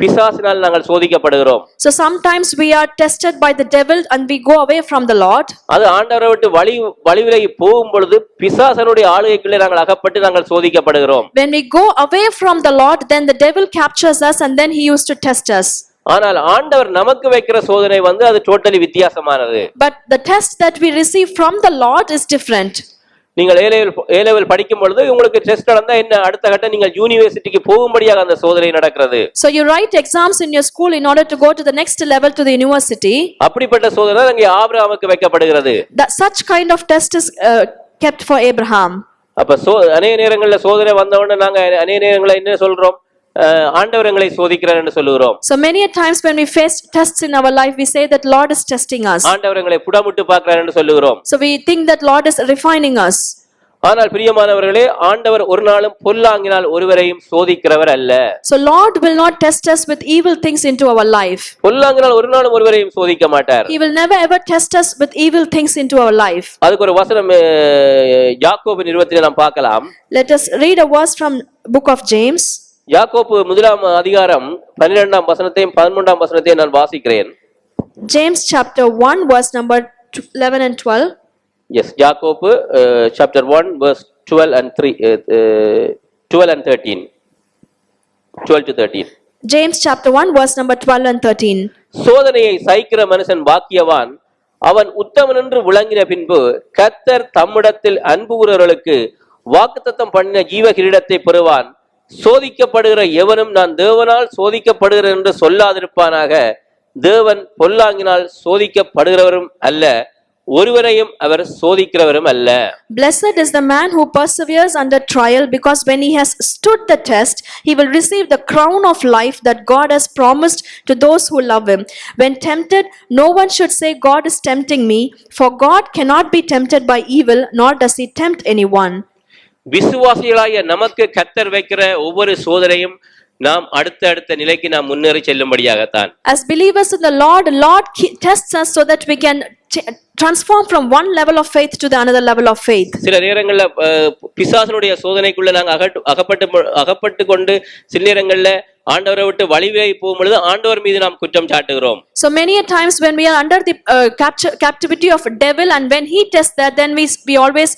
பிசாசினால் நாங்கள் சோதிக்கப்படுகிறோம். So sometimes we are tested by the devil and we go away from the Lord. அது ஆண்டவரை விட்டு வழி விலகி போகும் பொழுது பிசாசனுடைய ஆளுகைக்குள்ளே நாங்கள் அகப்பட்டு நாங்கள் சோதிக்கப்படுகிறோம். When we go away from the Lord, then the devil captures us and then he used to test us. ஆனால் ஆண்டவர் நமக்கு வைக்கிற சோதனை அது டோட்டலி வித்தியாசமானது. But the test that we receive from the Lord is different. நீங்கள் ஏ level படிக்கும் பொழுது உங்களுக்கு டெஸ்ட் நடந்தா என்ன, அடுத்த கட்ட நீங்கள் யூனிவர்சிட்டிக்கு போகும்படியாக அந்த சோதனை நடக்கிறது. So you write exams in your school in order to go to the next level to the university. அப்படிப்பட்ட சோதனை அங்கே ஆபிரகாமுக்கு வைக்கப்படுகிறது. That such kind of test is kept for Abraham. அப்ப அநேக நேரங்களில் சோதனை வந்தவுடனே நாங்க அநேக நேரங்களில் என்ன சொல்றோம், ஆண்டவர் எங்களை சோதிக்கிறார் என்று சொல்லுகிறோம். So many times when we face tests in our life, we say that Lord is testing us. ஆண்டவர் எங்களை புடமிட்டு பார்க்கிறார் என்று சொல்லுகிறோம். So we think that Lord is refining us. ஆனால் பிரியமானவர்களே, ஆண்டவர் ஒரு நாளும் பொல்லாங்கினால் ஒருவரையும் சோதிக்கிறவர் அல்ல. So Lord will not test us with evil things into our life. பொல்லாங்கினால் ஒரு நாளும் ஒருவரையும் சோதிக்க மாட்டார். He will never ever test us with evil things into our life. அதுக்கு ஒரு வசனம் யாக்கோபு நிருபத்திலே நாம் பார்க்கலாம். Let us read a verse from book of James. யாக்கோபு 1ஆம் அதிகாரம் 12ஆம் வசனத்தையும் 13ஆம் வசனத்தையும் நான் வாசிக்கிறேன். James chapter 1 verse number 11 and 12. Yes, யாக்கோபு chapter 1 verse 12 and 13. 12 to 13. James chapter 1 verse number 12 and 13. சோதனையை சகிக்கிற மனுஷன் பாக்கியவான், அவன் உத்தமன் என்று விளங்கின பின்பு கர்த்தர் தம்மிடத்தில் அன்பு கூறுகிறவர்களுக்கு வாக்குத்தத்தம் பண்ணின ஜீவ கிரீடத்தை பெறுவான். சோதிக்கப்படுகிற எவனும் நான் தேவனால் சோதிக்கப்படுகிறேன் என்று சொல்லாதிருப்பானாக. தேவன் பொல்லாங்கினால் சோதிக்கப்படுகிறவரும் அல்ல, ஒருவரையும் அவர் சோதிக்கிறவரும் அல்ல. Blessed is the man who perseveres under trial, because when he has stood the test, he will receive the crown of life that God has promised to those who love him. When tempted, no one should say, God is tempting me, for God cannot be tempted by evil, nor does he tempt anyone. விசுவாசிகளாகிய நமக்கு கர்த்தர் வைக்கிற ஒவ்வொரு சோதனையும் நாம் அடுத்த நிலைக்கு நாம் முன்னேறி செல்லும்படியாகத்தான். As believers in the Lord tests us so that we can transform from one level of faith to the another level of faith. சில நேரங்கள்ல பிசாசனுடைய சோதனைக்குள்ள நாங்க அகப்பட்டு கொண்டு சில நேரங்கள்ல ஆண்டவரை விட்டு வழிவிலகி போகும் பொழுது ஆண்டவர் மீது நாம் குற்றம் சாட்டுகிறோம். So many a times when we are under the captivity of devil, and when he tests that, then we always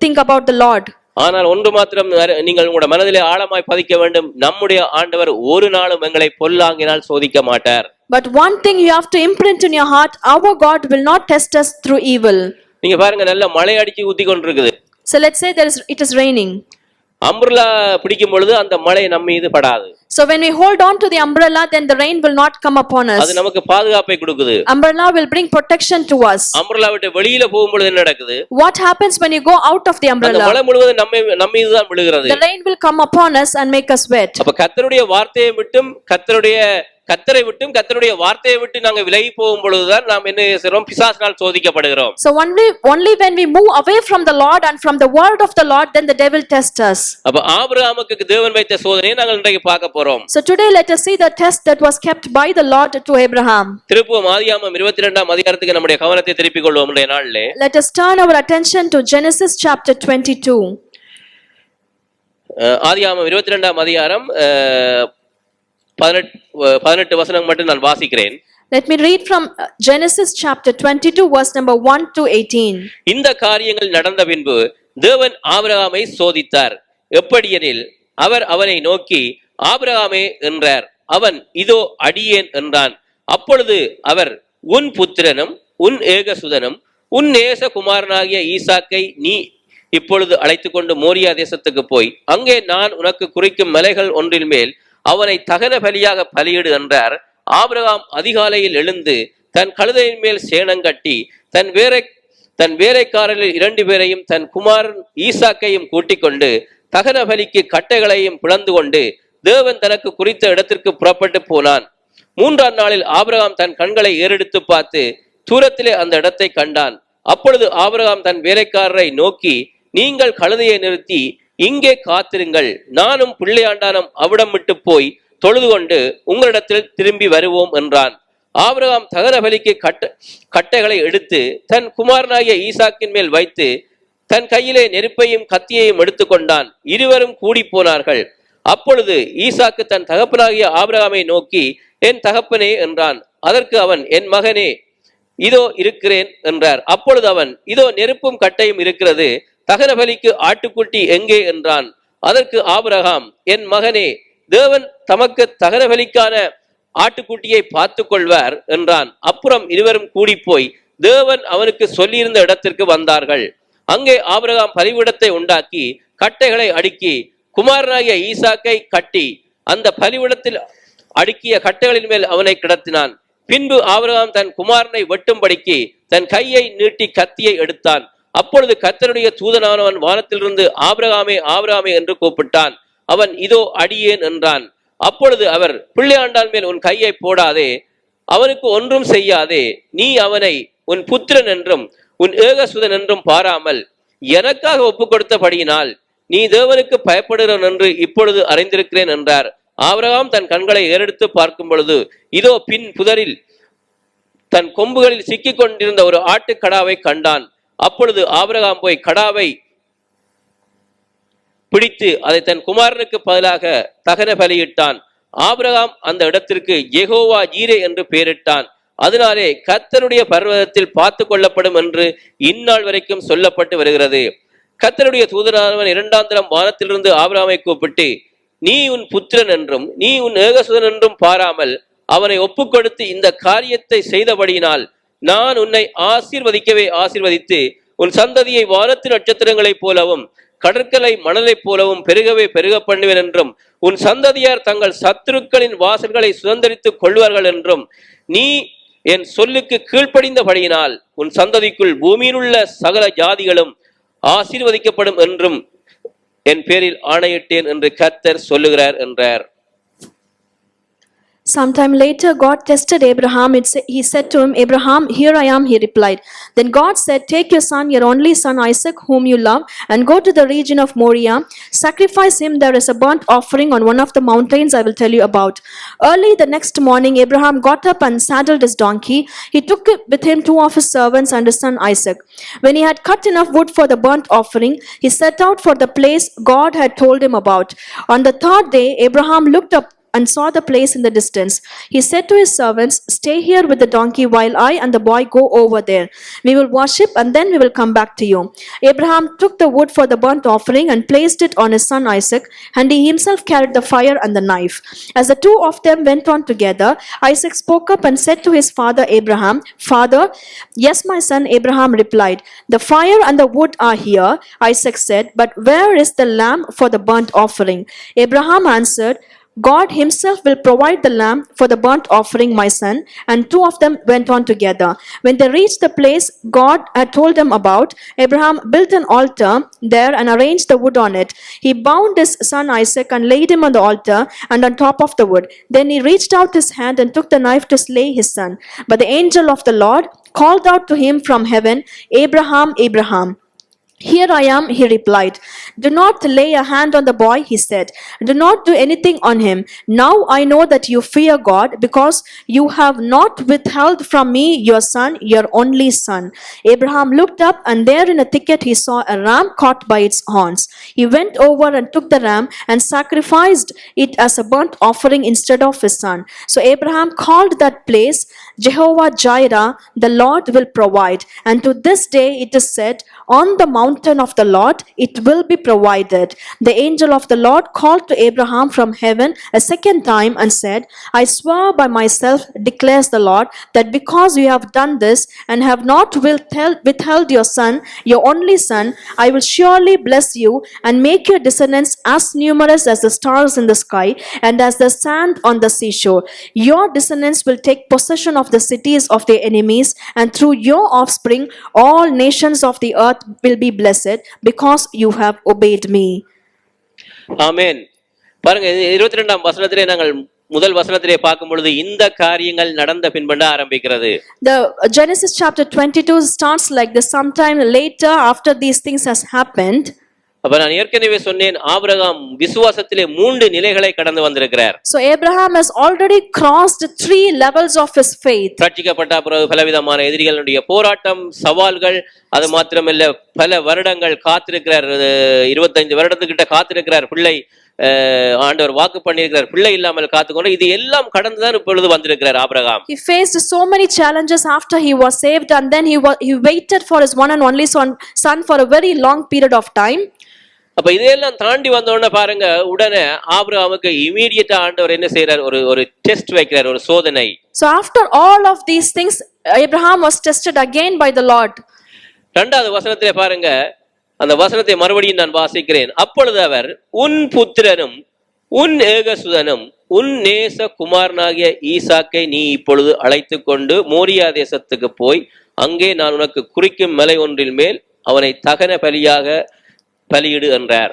think about the Lord. ஆனால் ஒன்று மாத்திரம் நீங்கள் உங்களுடைய மனதிலே ஆழமாய் பதிக்க வேண்டும், நம்முடைய ஆண்டவர் ஒரு நாளும் எங்களை பொல்லாங்கினால் சோதிக்க மாட்டார். But one thing you have to imprint in your heart, our God will not test us through evil. நீங்க பாருங்க, நல்ல மழை அடிச்சு ஊத்தி கொண்டிருக்குது. So let's say it is raining. Umbrella பிடிக்கும் பொழுது அந்த மழை நம்ம மீது படாது. So when we hold on to the umbrella, then the rain will not come upon us. அது நமக்கு பாதுகாப்பை கொடுக்குது. Umbrella will bring protection to us. Umbrella விட்டு வெளியில போகும் பொழுது என்ன நடக்குது? What happens when you go out of the umbrella? அந்த மழை முழுவதும் நம்ம மீது தான் விழுகிறது. The rain will come upon us and make us wet. அப்ப கர்த்தருடைய வார்த்தையை விட்டும் கர்த்தருடைய வார்த்தையை விட்டு நாங்க விலகி போகும் பொழுதுதான் நாம் என்ன செய்றோம்? பிசாசினால் சோதிக்கப்படுகிறோம். So only when we move away from the Lord and from the word of the Lord, then the devil tests us. அப்ப ஆபிரகாமுக்கு தேவன் வைத்த சோதனையை நாங்கள் இன்றைக்கு பார்க்க போறோம். So today let us see the test that was kept by the Lord to Abraham. திருப்புவோம் ஆதியாகமம் 22ஆம் அதிகாரத்துக்கு நம்முடைய கவனத்தை திருப்பிக் கொள்வோம் இன்றைய நாளிலே. Let us turn our attention to Genesis chapter 22. ஆதியாகமம் 22ஆம் அதிகாரம் 18 வசனம் மட்டும் நான் வாசிக்கிறேன். Let me read from Genesis chapter 22 verse number 1 to 18. இந்த காரியங்கள் நடந்த பின்பு தேவன் ஆபிரகாமை சோதித்தார். எப்படியெனில் அவர் அவனை நோக்கி, ஆபிரகாமே என்றார். அவன், இதோ அடியேன் என்றான். அப்பொழுது அவர், உன் புத்திரனும் உன் ஏகசுதனும் உன் நேசகுமாரனாகிய ஈசாக்கை நீ இப்பொழுது அழைத்துக் கொண்டு மோரியா தேசத்துக்கு போய் அங்கே நான் உனக்கு குறிக்கும் மலைகள் ஒன்றின் மேல் அவனை தகன பலியாக பலியிடு என்றார். ஆபிரகாம் அதிகாலையில் எழுந்து தன் கழுதையின் மேல் சேணங்கட்டி தன் வேலைக்காரரில் 2 பேரையும் தன் குமாரன் ஈசாக்கையும் கூட்டிக் கொண்டு தகன பலிக்கு கட்டைகளையும் பிளந்து கொண்டு தேவன் தனக்கு குறித்த இடத்திற்கு புறப்பட்டு போனான். 3ஆம் நாளில் ஆபிரகாம் தன் கண்களை ஏறெடுத்து பார்த்து தூரத்திலே அந்த இடத்தை கண்டான். அப்பொழுது ஆபிரகாம் தன் வேலைக்காரரை நோக்கி, நீங்கள் கழுதையை நிறுத்தி இங்கே காத்திருங்கள், நானும் பிள்ளையாண்டானும் அவிடம் விட்டு போய் தொழுது கொண்டு உங்களிடத்தில் திரும்பி வருவோம் என்றான். ஆபிரகாம் தகன பலிக்கு கட்டைகளை எடுத்து தன் குமாரனாகிய ஈசாக்கின் மேல் வைத்து தன் கையிலே நெருப்பையும் கத்தியையும் எடுத்துக்கொண்டான். இருவரும் கூடி போனார்கள். அப்பொழுது ஈசாக்கு தன் தகப்பனாகிய ஆபிரகாமை நோக்கி, என் தகப்பனே என்றான். அதற்கு அவன், என் மகனே, இதோ இருக்கிறேன் என்றார். அப்பொழுது அவன், இதோ நெருப்பும் கட்டையும் இருக்கிறது, தகன பலிக்கு ஆட்டுக்குட்டி எங்கே என்றான். அதற்கு ஆபிரகாம், என் மகனே, தேவன் தமக்கு தகன பலிக்கான ஆட்டுக்குட்டியை பார்த்து கொள்வார் என்றான். அப்புறம் இருவரும் கூடி போய் தேவன் அவனுக்கு சொல்லியிருந்த இடத்திற்கு வந்தார்கள். அங்கே ஆபிரகாம் பலிபீடத்தை உண்டாக்கி கட்டைகளை அடுக்கி குமாரனாகிய ஈசாக்கை கட்டி அந்த பலிபீடத்தில் அடுக்கிய கட்டைகளின் மேல் அவனை கிடத்தினான். பின்பு ஆபிரகாம் தன் குமாரனை வெட்டும்படிக்கு தன் கையை நீட்டி கத்தியை எடுத்தான். அப்பொழுது கர்த்தருடைய தூதனானவன் வானத்திலிருந்து, ஆபிரகாமே, ஆபிரகாமே என்று கூப்பிட்டான். அவன், இதோ அடியேன் என்றான். அப்பொழுது அவர், பிள்ளையாண்டான் மேல் உன் கையை போடாதே, அவனுக்கு ஒன்றும் செய்யாதே. நீ அவனை உன் புத்திரன் என்றும் உன் ஏகசுதன் என்றும் பாராமல் எனக்காக ஒப்பு கொடுத்தபடியினால் நீ தேவனுக்கு பயப்படுகிறவன் என்று இப்பொழுது அறிந்திருக்கிறேன் என்றார். ஆபிரகாம் தன் கண்களை ஏறெடுத்து பார்க்கும் பொழுது இதோ பின் புதரில் தன் கொம்புகளில் சிக்கிக் கொண்டிருந்த ஒரு ஆட்டுக்கடாவை கண்டான். அப்பொழுது ஆபிரகாம் போய் கடாவை பிடித்து அதை தன் குமாரனுக்கு பதிலாக தகன பலியிட்டான். ஆபிரகாம் அந்த இடத்திற்கு யெகோவா ஜீரே என்று பெயரிட்டான். அதனாலே கர்த்தருடைய பர்வதத்தில் பார்த்து கொள்ளப்படும் என்று இந்நாள் வரைக்கும் சொல்லப்பட்டு வருகிறது. கர்த்தருடைய தூதனானவன் இரண்டாம் தரம் வானத்திலிருந்து ஆபிரகாமை கூப்பிட்டு, நீ உன் புத்திரன் என்றும் நீ உன் ஏகசுதன் என்றும் பாராமல் அவனை ஒப்புக் கொடுத்து இந்த காரியத்தை செய்தபடியினால் நான் உன்னை ஆசீர்வதிக்கவே ஆசீர்வதித்து உன் சந்ததியை வானத்தின் நட்சத்திரங்களைப் போலவும் கடற்கரை மணலைப் போலவும் பெருகவே பெருக பண்ணுவேன் என்றும் உன் சந்ததியார் தங்கள் சத்துருக்களின் வாசல்களை சுதந்திரித்துக் கொள்வார்கள் என்றும் நீ என் சொல்லுக்கு கீழ்ப்படிந்தபடியினால் உன் சந்ததிக்குள் பூமியில் உள்ள சகல ஜாதிகளும் ஆசீர்வதிக்கப்படும் என்றும் என் பேரில் ஆணையிட்டேன் என்று கர்த்தர் சொல்லுகிறார் என்றார். Sometime later, God tested Abraham. He said to him, Abraham, here I am, he replied. Then God said, take your son, your only son Isaac, whom you love, and go to the region of Moriah. Sacrifice him there as a burnt offering on one of the mountains I will tell you about. Early the next morning, Abraham got up and saddled his donkey. He took with him 2 of his servants and his son Isaac. When he had cut enough wood for the burnt offering, he set out for the place God had told him about. On the 3rd day, Abraham looked up and saw the place in the distance. He said to his servants, stay here with the donkey while I and the boy go over there. We will worship and then we will come back to you. Abraham took the wood for the burnt offering and placed it on his son Isaac, and he himself carried the fire and the knife. As the 2 of them went on together, Isaac spoke up and said to his father Abraham, Father. Yes, my son, Abraham replied. The fire and the wood are here, Isaac said, but where is the lamb for the burnt offering? Abraham answered, God himself will provide the lamb for the burnt offering, my son. And 2 of them went on together. When they reached the place God had told them about, Abraham built an altar there and arranged the wood on it. He bound his son Isaac and laid him on the altar and on top of the wood. Then he reached out his hand and took the knife to slay his son. But the angel of the Lord called out to him from heaven, Abraham, Abraham. Here I am, he replied. Do not lay a hand on the boy, he said. Do not do anything on him. Now I know that you fear God, because you have not withheld from me your son, your only son. Abraham looked up, and there in a thicket he saw a ram caught by its horns. He went over and took the ram and sacrificed it as a burnt offering instead of his son. So Abraham called that place Jehovah Jireh, the Lord will provide. And to this day it is said, on the mountain of the Lord it will be provided. The angel of the Lord called to Abraham from heaven a second time and said, I swear by myself, declares the Lord, that because you have done this and have not withheld your son, your only son, I will surely bless you and make your descendants as numerous as the stars in the sky and as the sand on the seashore. Your descendants will take possession of the cities of their enemies, and through your offspring all nations of the earth will be blessed, because you have obeyed me. ஆமென். பாருங்க 22ஆம் வசனத்திலே நாங்கள் முதல் வசனத்திலே பார்க்கும் பொழுது இந்த காரியங்கள் நடந்த பின்பு ஆரம்பிக்கிறது. The Genesis chapter 22 starts like this. Sometime later, after these things has happened. அப்ப நான் ஏற்கனவே சொன்னேன், ஆபிரகாம் விசுவாசத்திலே 3 நிலைகளை கடந்து வந்திருக்கிறார். So Abraham has already crossed 3 levels of his faith. ரட்சிக்கப்பட்ட பிறகு பலவிதமான எதிரிகளுடைய போராட்டம், சவால்கள், அது மாத்திரமல்ல பல வருடங்கள் காத்திருக்கிறார். 25 வருடத்துக்கிட்ட காத்திருக்கிறார். பிள்ளை ஆண்டவர் வாக்கு பண்ணியிருக்கிறார், பிள்ளை இல்லாமல் காத்துக்கொண்டு. இது எல்லாம் கடந்துதான் இப்பொழுது வந்திருக்கிறார் Abraham. He faced so many challenges after he was saved, and then he waited for his one and only son for a very long period of time. அப்ப இதையெல்லாம் தாண்டி வந்தோடனே பாருங்க, உடனே ஆபிரகாமுக்கு இமீடியட்டா ஆண்டவர் என்ன செய்யறார், ஒரு டெஸ்ட் வைக்கிறார், ஒரு சோதனை. So after all of these things, Abraham was tested again by the Lord. 2வது வசனத்திலே பாருங்க, அந்த வசனத்தை மறுபடியும் நான் வாசிக்கிறேன். அப்பொழுது அவர், உன் புத்திரனும் உன் ஏகசுதனும் உன் நேச குமாரனாகிய ஈசாக்கை நீ இப்பொழுது அழைத்து கொண்டு மோரியா தேசத்துக்கு போய் அங்கே நான் உனக்கு குறிக்கும் மலை ஒன்றில் மேல் அவனை தகன பலியாக பலியிடு என்றார்.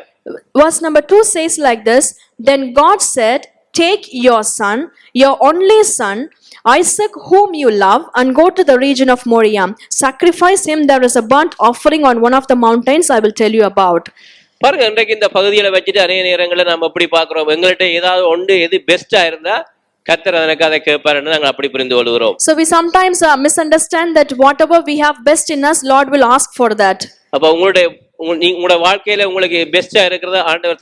Verse number 2 says like this, Then God said, take your son, your only son, Isaac, whom you love, and go to the region of Moriah. Sacrifice him. There is a burnt offering on one of the mountains I will tell you about. பாருங்க, இன்றைக்கு இந்த பகுதியில வச்சுட்டு அநேக நேரங்களில் நம்ம எப்படி பார்க்கிறோம், எங்கள்கிட்ட ஏதாவது ஒன்று எது பெஸ்டா இருந்தா கர்த்தர் எனக்கு அதை கேட்பாருன்னு நாங்கள் அப்படி புரிந்து கொள்கிறோம். So we sometimes misunderstand that whatever we have best in us, Lord will ask for that. அப்ப உங்களோட வாழ்க்கையில உங்களுக்கு பெஸ்டா இருக்கிறத ஆண்டவர்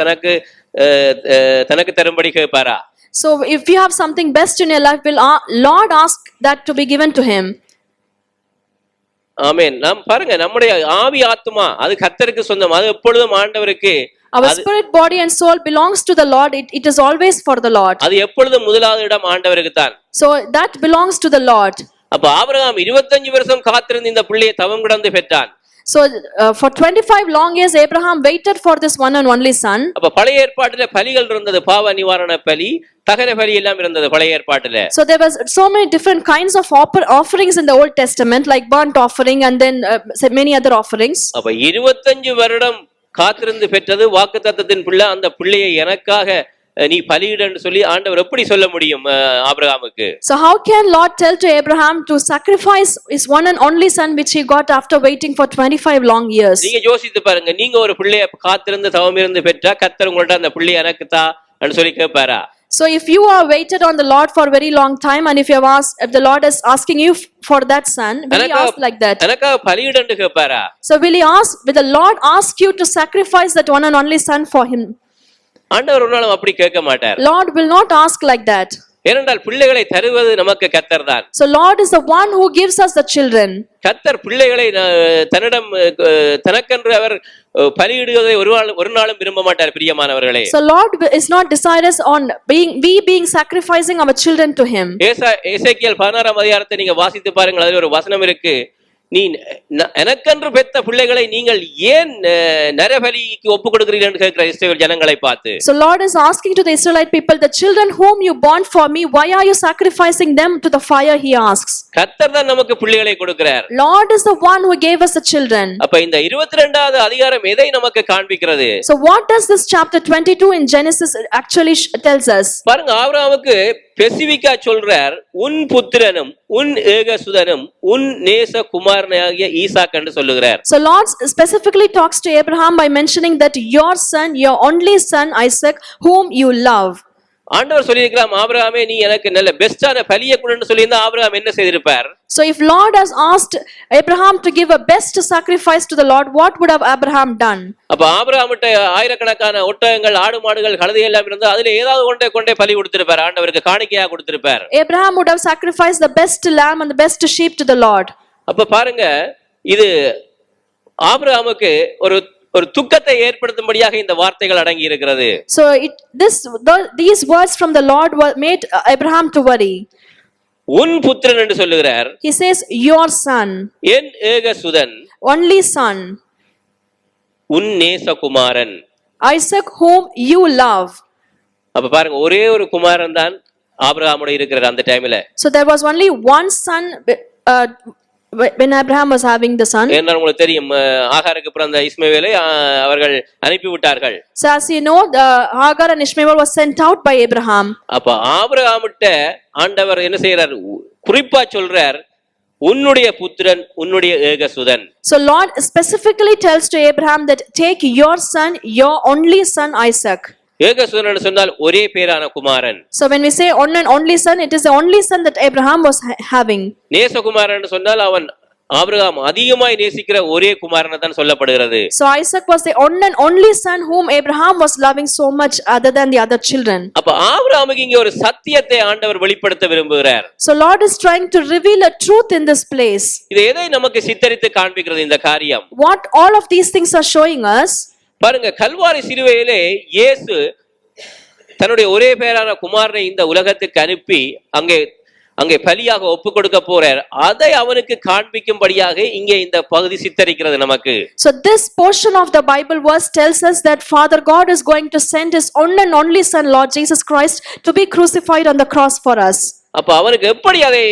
தனக்கு தரும்படி கேட்பாரா? So if you have something best in your life, will Lord ask that to be given to him? ஆமென். நாம் பாருங்க, நம்முடைய ஆவி ஆத்துமா அது கர்த்தருக்கு சொந்தம். அது எப்பொழுதும் ஆண்டவருக்கு. Our spirit, body and soul belongs to the Lord. It is always for the Lord. அது எப்பொழுதும் முதலாவது இடம் ஆண்டவருக்கு தான். So that belongs to the Lord. அப்ப ஆபிரகாம் 25 வருஷம் காத்திருந்து இந்த பிள்ளையை தவம் கிடந்து பெற்றான். So for 25 long years Abraham waited for this one and only son. அப்ப பழைய ஏற்பாட்டிலே பலிகள் இருந்தது, பாவ நிவாரண பலி, தகன பலி எல்லாம் இருந்தது பழைய ஏற்பாட்டிலே. So there was so many different kinds of offerings in the Old Testament, like burnt offering and then many other offerings. அப்ப 25 வருடம் காத்திருந்து பெற்றது வாக்குத்தத்தத்தின் பிள்ளை. அந்த பிள்ளையை எனக்காக நீ பலியிடன்னு சொல்லி ஆண்டவர் எப்படி சொல்ல முடியும் ஆபிரகாமுக்கு? So how can Lord tell to Abraham to sacrifice his one and only son which he got after waiting for 25 long years? நீங்க யோசித்து பாருங்க, நீங்க ஒரு பிள்ளையை காத்திருந்து தவம் இருந்து பெற்றா கர்த்தர் உங்கள்ட்ட அந்த பிள்ளையை எனக்கு தான்னு சொல்லி கேட்பாரா? So if you are waited on the Lord for a very long time and if you have asked, if the Lord is asking you for that son, will he ask like that? எனக்காக பலியிடன்னு கேட்பாரா? So will the Lord ask you to sacrifice that one and only son for him? ஆண்டவர் ஒரு நாளும் அப்படி கேட்க மாட்டார். Lord will not ask like that. ஏனென்றால் பிள்ளைகளை தருவது நமக்கு கர்த்தர் தான். So Lord is the one who gives us the children. கர்த்தர் பிள்ளைகளை தனக்கென்று அவர் பலியிடுவதை ஒரு நாளும் விரும்ப மாட்டார் பிரியமானவர்களே. So Lord is not desirous on being sacrificing our children to him. எசேக்கியேல் 16ஆம் அதிகாரத்தை நீங்க வாசித்து பாருங்கள். அதில் ஒரு வசனம் இருக்கு, நீ எனக்கென்று பெத்த பிள்ளைகளை நீங்கள் ஏன் நரபலிக்கு ஒப்பு கொடுக்கிறீர்கள் என்று கேட்கிற இஸ்ரவேல் ஜனங்களை பார்த்து. So Lord is asking to the Israelite people, the children whom you born for me, why are you sacrificing them to the fire? He asks. கர்த்தர் தான் நமக்கு பிள்ளைகளை கொடுக்கிறார். Lord is the one who gave us the children. அப்ப இந்த 22வது அதிகாரம் எதை நமக்கு காண்பிக்கிறது? So what does this chapter 22 in Genesis actually tells us? பாருங்க, ஆபிரகாமுக்கு ஸ்பெசிபிக்கா சொல்றார், உன் புத்திரனும் உன் ஏகசுதனும் உன் நேச குமாரனாகிய ஈசாக் என்று சொல்லுகிறார். So Lord specifically talks to Abraham by mentioning that your son, your only son Isaac, whom you love. ஆண்டவர் சொல்லியிருக்கலாம், ஆபிரகாமே நீ எனக்கு நல்ல பெஸ்டான பலியை கொடுன்னு சொல்லியிருந்தா ஆபிரகாம் என்ன செய்திருப்பார்? So if Lord has asked Abraham to give a best sacrifice to the Lord, what would have Abraham done? அப்ப ஆபிரகாம்கிட்ட ஆயிரக்கணக்கான ஒட்டகங்கள், ஆடு மாடுகள், கழுதை எல்லாம் இருந்தா அதுல ஏதாவது கொண்டே பலி கொடுத்திருப்பார், ஆண்டவருக்கு காணிக்கையா கொடுத்திருப்பார். Abraham would have sacrificed the best lamb and the best sheep to the Lord. அப்ப பாருங்க, இது ஆபிரகாமுக்கு ஒரு துக்கத்தை ஏற்படுத்தும்படியாக இந்த வார்த்தைகள் அடங்கி இருக்கிறது. So these words from the Lord made Abraham to worry. உன் புத்திரன் என்று சொல்லுகிறார். He says your son, N ஏகசுதன், only son, உன் நேசகுமாரன் Isaac whom you love. அப்ப பாருங்க, ஒரே ஒரு குமாரன் தான் ஆபிரகாமோட இருக்கிறார் அந்த டைம்ல. So there was only one son when Abraham was having the son. என்ன உங்களுக்கு தெரியும், ஆகாருக்கு பிறந்த இஸ்மவேலை அவர்கள் அனுப்பி விட்டார்கள். So as you know, Hagar and Ishmael was sent out by Abraham. அப்ப ஆபிரகாம்கிட்ட ஆண்டவர் என்ன செய்யறார், குறிப்பா சொல்றார், உன்னுடைய புத்திரன் உன்னுடைய ஏகசுதன். So Lord specifically tells to Abraham that take your son, your only son Isaac. ஏகசுதன் சொன்னால் ஒரே பேரான குமாரன். So when we say only son, it is the only son that Abraham was having. நேசகுமாரன் சொன்னால் அவன் ஆபிரகாம் அதிகமாய் நேசிக்கிற ஒரே குமாரன் தான் சொல்லப்படுகிறது. So Isaac was the only son whom Abraham was loving so much other than the other children. அப்ப ஆபிரகாமுக்கு இங்க ஒரு சத்தியத்தை ஆண்டவர் வெளிப்படுத்த விரும்புகிறார். So Lord is trying to reveal a truth in this place. இது எதை நமக்கு சித்தரித்து காண்பிக்கிறது இந்த காரியம்? What all of these things are showing us? பாருங்க, கல்வாரி சிலுவையிலே இயேசு தன்னுடைய ஒரே பேரான குமாரனை இந்த உலகத்துக்கு அனுப்பி அங்கே பலியாக ஒப்பு கொடுக்க போறார். அதை அவனுக்கு காண்பிக்கும்படியாக இங்கே இந்த பகுதி சித்தரிக்கிறது நமக்கு. So this portion of the Bible verse tells us that Father God is going to send his only son Lord Jesus Christ to be crucified on the cross for us. அப்ப அவனுக்கு எப்படி அதை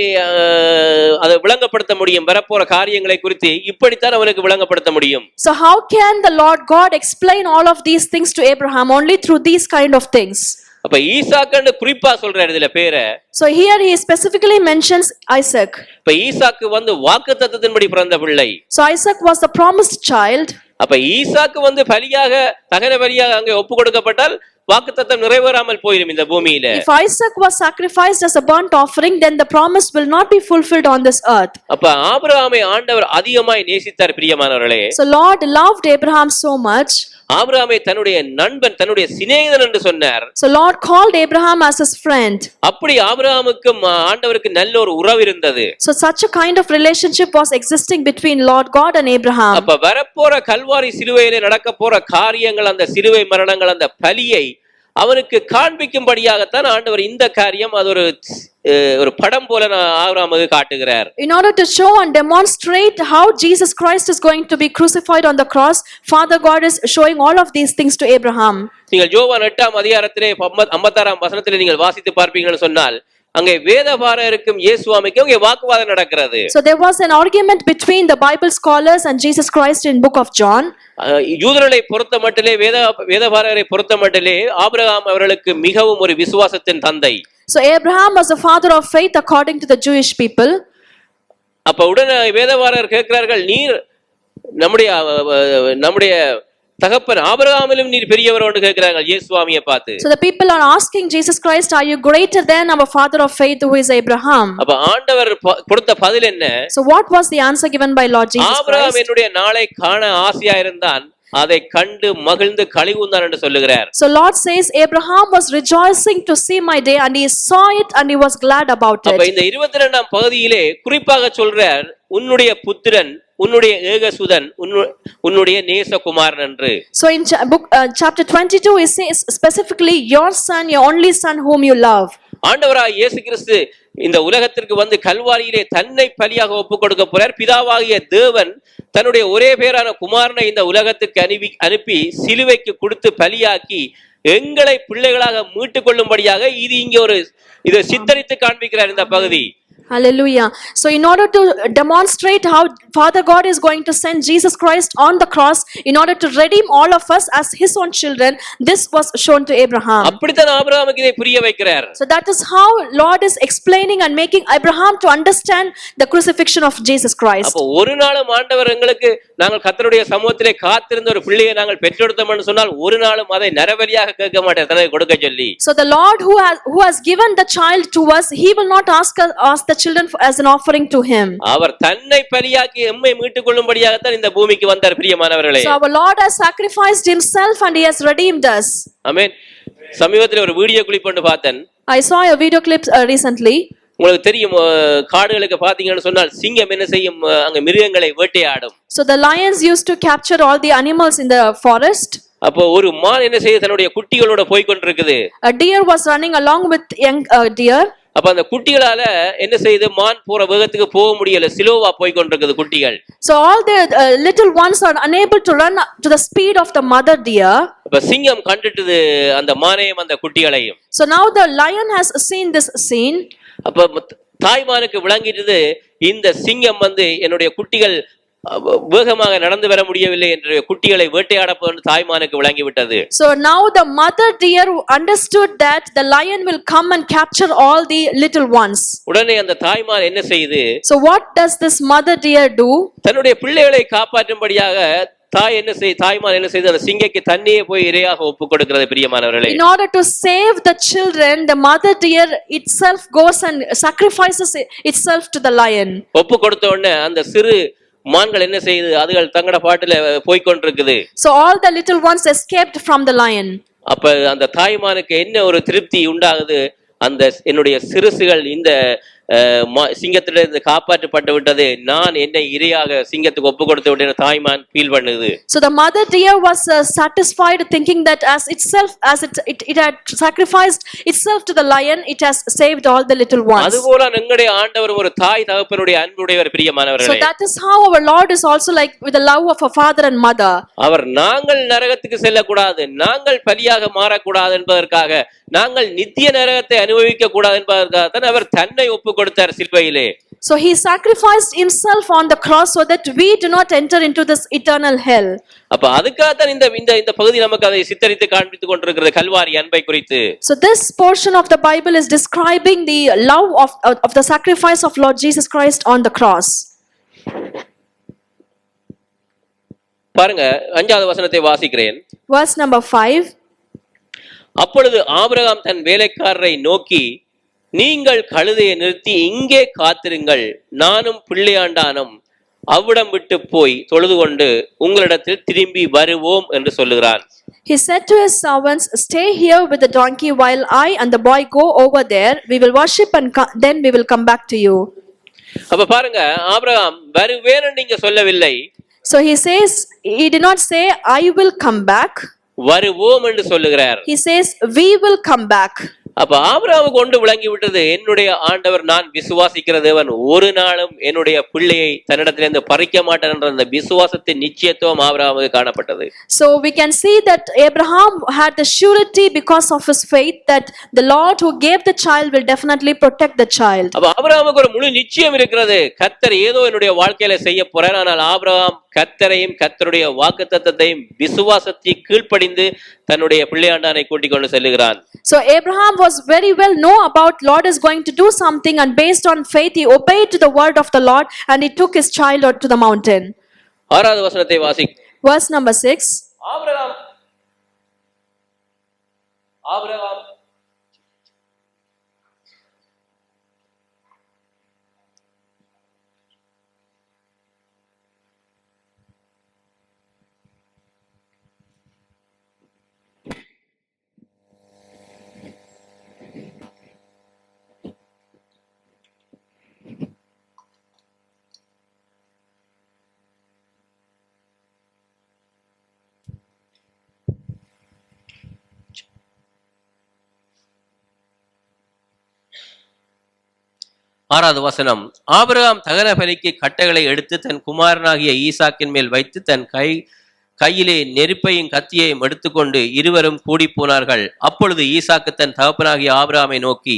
விளங்கப்படுத்த முடியும்? வரப்போற காரியங்களை குறித்து இப்படித்தான் அவனுக்கு விளங்கப்படுத்த முடியும். So how can the Lord God explain all of these things to Abraham? Only through these kind of things. அப்ப ஈசாக்குன்னு குறிப்பா சொல்றாரு இதுல பேரை. So here he specifically mentions Isaac. இப்ப ஈசாக்கு வந்து வாக்குத்தத்தத்தின்படி பிறந்த பிள்ளை. So Isaac was the promised child. அப்ப ஈசாக்கு வந்து பலியாக தகன பலியாக அங்கே ஒப்பு கொடுக்கப்பட்டால் வாக்குத்தத்தம் நிறைவேறாமல் போயிடும் இந்த பூமியில. If Isaac was sacrificed as a burnt offering, then the promise will not be fulfilled on this earth. அப்ப ஆபிரகாமை ஆண்டவர் அதிகமாய் நேசித்தார் பிரியமானவர்களே. So Lord loved Abraham so much. ஆபிரகாமை தன்னுடைய நண்பன் தன்னுடைய சிநேகிதன் என்று சொன்னார். So Lord called Abraham as his friend. அப்படி ஆபிரகாமுக்கும் ஆண்டவருக்கு நல்ல ஒரு உறவு இருந்தது. So such a kind of relationship was existing between Lord God and Abraham. அப்ப வரப்போற கல்வாரி சிலுவையிலே நடக்க போற காரியங்கள், அந்த சிலுவை மரணங்கள், அந்த பலியை அவனுக்கு காண்பிக்கும்படியாகத்தான் ஆண்டவர் இந்த காரியம் அது ஒரு படம் போல ஆபிரகாமுக்கு காட்டுகிறார். In order to show and demonstrate how Jesus Christ is going to be crucified on the cross, Father God is showing all of these things to Abraham. நீங்கள் யோவான் 8ஆம் அதிகாரத்திலே 56ஆம் வசனத்திலே நீங்கள் வாசித்து பார்ப்பீங்கன்னு சொன்னால் அங்கே வேதபாரகருக்கும் இயேசுவாமிக்கும் அங்கே வாக்குவாதம் நடக்கிறது. So there was an argument between the Bible scholars and Jesus Christ in book of John. யூதர்களை பொறுத்தமட்டிலே வேதபாரகரை பொறுத்தமட்டிலே ஆபிரகாம் அவர்களுக்கு மிகவும் ஒரு விசுவாசத்தின் தந்தை. So Abraham was the father of faith according to the Jewish people. அப்ப உடனே வேதபாரகர் கேட்கிறார்கள், நீர் நம்முடைய தகப்பன் ஆபிரகாமிலும் நீர் பெரியவர் என்று கேட்கிறார்கள் இயேசுவாமியை பார்த்து. So the people are asking Jesus Christ, are you greater than our father of faith who is Abraham? அப்ப ஆண்டவர் கொடுத்த பதில் என்ன? So what was the answer given by Lord Jesus Christ? Abraham என்னுடைய நாளை காண ஆசையா இருந்தான், அதை கண்டு மகிழ்ந்து களிகூர்ந்தான் என்று சொல்லுகிறார். So Lord says Abraham was rejoicing to see my day and he saw it and he was glad about it. அப்ப இந்த 22ஆம் பகுதியிலே குறிப்பாக சொல்றார், உன்னுடைய புத்திரன், உன்னுடைய ஏகசுதன், உன்னுடைய நேசகுமாரன் என்று. So in chapter 22 it says specifically your son, your only son whom you love. ஆண்டவராகிய இயேசு கிறிஸ்து இந்த உலகத்திற்கு வந்து கல்வாரியிலே தன்னை பலியாக ஒப்புக் கொடுக்க போறார். பிதாவாகிய தேவன் தன்னுடைய ஒரே பேரான குமாரனை இந்த உலகத்துக்கு அனுப்பி சிலுவைக்கு கொடுத்து பலியாக்கி எங்களை பிள்ளைகளாக மீட்டுக் கொள்ளும்படியாக இது இங்கே இதை சித்தரித்து காண்பிக்கிறார் இந்த பகுதி. Hallelujah. So in order to demonstrate how Father God is going to send Jesus Christ on the cross in order to redeem all of us as his own children, this was shown to Abraham. அப்படிதான் ஆபிரகாமுக்கு இதை புரிய வைக்கிறார். So that is how Lord is explaining and making Abraham to understand the crucifixion of Jesus Christ. அப்ப ஒரு நாளும் ஆண்டவர் எங்களுக்கு நாங்கள் கர்த்தருடைய சமூகத்திலே காத்திருந்த ஒரு பிள்ளையை நாங்கள் பெற்றெடுத்தோம்னு சொன்னால் ஒரு நாளும் அதை நரபலியாக கேட்க மாட்டார், தனக்கு கொடுக்க சொல்லி. So the Lord who has given the child to us, he will not ask the children as an offering to him. அவர் தன்னை பலியாக்கி எம்மை மீட்டுக் கொள்ளும்படியாக தான் இந்த பூமிக்கு வந்தார் பிரியமானவர்களே. So our Lord has sacrificed himself and he has redeemed us. ஆமென். சமீபத்தில் ஒரு வீடியோ கிளிப் ஒன்று பார்த்தேன். I saw a video clip recently. உங்களுக்கு தெரியும், காடுகளுக்கு பாத்தீங்கன்னு சொன்னால் சிங்கம் என்ன செய்யும், அங்க மிருகங்களை வேட்டையாடும். So the lions used to capture all the animals in the forest. அப்போ ஒரு மான் என்ன செய்ய தன்னுடைய குட்டிகளோட போய் கொண்டிருக்குது. A deer was running along with young deer. அப்ப அந்த குட்டிகளால என்ன செய்யுது, மான் போற வேகத்துக்கு போக முடியல, ஸ்லோவா போய் கொண்டிருக்குது குட்டிகள். So all the little ones are unable to run to the speed of the mother deer. அப்ப சிங்கம் கண்டுட்டது அந்த மானையும் அந்த குட்டிகளையும். So now the lion has seen this scene. அப்ப தாய்மானுக்கு விளங்கிட்டது, இந்த சிங்கம் வந்து என்னுடைய குட்டிகள் வேகமாக நடந்து வர முடியவில்லை என்று குட்டிகளை வேட்டையாட போன தாய்மானுக்கு விளங்கிவிட்டது. So now the mother deer understood that the lion will come and capture all the little ones. உடனே அந்த தாய்மான் என்ன செய்யுது? So what does this mother deer do? தன்னுடைய பிள்ளைகளை காப்பாற்றும்படியாக தாய்மான் என்ன செய்து அந்த சிங்கைக்கு தண்ணியே போய் இரையாக ஒப்பு கொடுக்கிறது பிரியமானவர்களே. In order to save the children, the mother deer itself goes and sacrifices itself to the lion. ஒப்பு கொடுத்த உடனே அந்த சிறு மான்கள் என்ன செய்யுது, அதுகள் தங்கட பாட்டுல போய் கொண்டிருக்குது. So all the little ones escaped from the lion. அப்ப அந்த தாய்மானுக்கு என்ன ஒரு திருப்தி உண்டாகுது, அந்த என்னுடைய சிறுசுகள் இந்த சிங்கத்திலிருந்து காப்பாற்றப்பட்டு விட்டது, நான் என்னை இரையாக சிங்கத்துக்கு ஒப்பு கொடுத்து விட்டேன் தாய்மான் ஃபீல் பண்ணுது. So the mother deer was satisfied thinking that as it had sacrificed itself to the lion, it has saved all the little ones. அதுபோல நம்முடைய ஆண்டவர் ஒரு தாய் தகப்பனுடைய அன்புடையவர் பிரியமானவர்களே. So that is how our Lord is also like with the love of a father and mother. அவர் நாங்கள் நரகத்துக்கு செல்லக்கூடாது, நாங்கள் பலியாக மாறக்கூடாது என்பதற்காக, நாங்கள் நித்திய நரகத்தை அனுபவிக்க கூடாது என்பதற்காக தான் அவர் தன்னை ஒப்பு கொடுத்தார் சிலுவையிலே. So he sacrificed himself on the cross so that we do not enter into this eternal hell. அப்ப அதுக்காகத்தான் இந்த இந்த இந்த பகுதி நமக்கு அதை சித்தரித்து காண்பித்துக் கொண்டிருக்கிறது, கல்வாரி அன்பை குறித்து. So this portion of the Bible is describing the love of the sacrifice of Lord Jesus Christ on the cross. பாருங்க, 5வது வசனத்தை வாசிக்கிறேன். Verse number 5. அப்பொழுது ஆபிரகாம் தன் வேலைக்காரரை நோக்கி, நீங்கள் கழுதையை நிறுத்தி இங்கே காத்திருங்கள், நானும் பிள்ளையாண்டானும் அவ்விடம் விட்டு போய் தொழுது கொண்டு உங்களிடத்தில் திரும்பி வருவோம் என்று சொல்லுகிறான். He said to his servants, stay here with the donkey while I and the boy go over there. We will worship and then we will come back to you. அப்ப பாருங்க, ஆபிரகாம் வருவேன்னு நீங்க சொல்லவில்லை. So he says, he did not say I will come back. வருவோம் என்று சொல்லுகிறார். He says we will come back. அப்ப ஆபிரகாமுக்கு கொண்டு விளங்கி விட்டது, என்னுடைய ஆண்டவர் நான் விசுவாசிக்கிற தேவன் ஒரு நாளும் என்னுடைய பிள்ளையை தன்னிடத்திலிருந்து பறிக்க மாட்டார் என்ற அந்த விசுவாசத்தின் நிச்சயத்துவம் ஆபிரகாமுக்கு காணப்பட்டது. So we can see that Abraham had the surety because of his faith that the Lord who gave the child will definitely protect the child. அப்ப ஆபிரகாமுக்கு ஒரு முழு நிச்சயம் இருக்கிறது, கர்த்தர் ஏதோ என்னுடைய வாழ்க்கையில செய்ய போறார். ஆனால் ஆபிரகாம் கர்த்தரையும் கர்த்தருடைய வாக்குத்தத்தத்தையும் விசுவாசத்தை கீழ்ப்படிந்து தன்னுடைய பிள்ளையாண்டானை கூட்டிக் கொண்டு செல்லுகிறான். So Abraham was very well know about Lord is going to do something, and based on faith he obeyed to the word of the Lord and he took his child out to the mountain. 6வது வசனத்தை வாசி. Verse number 6. Abraham ஆறாவது வசனம். Abraham தகன பலிக்கு கட்டைகளை எடுத்து தன் குமாரனாகிய ஈசாக்கின் மேல் வைத்து தன் கையிலே நெருப்பையும் கத்தியையும் எடுத்துக்கொண்டு இருவரும் கூடி போனார்கள். அப்பொழுது ஈசாக்கு தன் தகப்பனாகிய ஆபிரகாமை நோக்கி,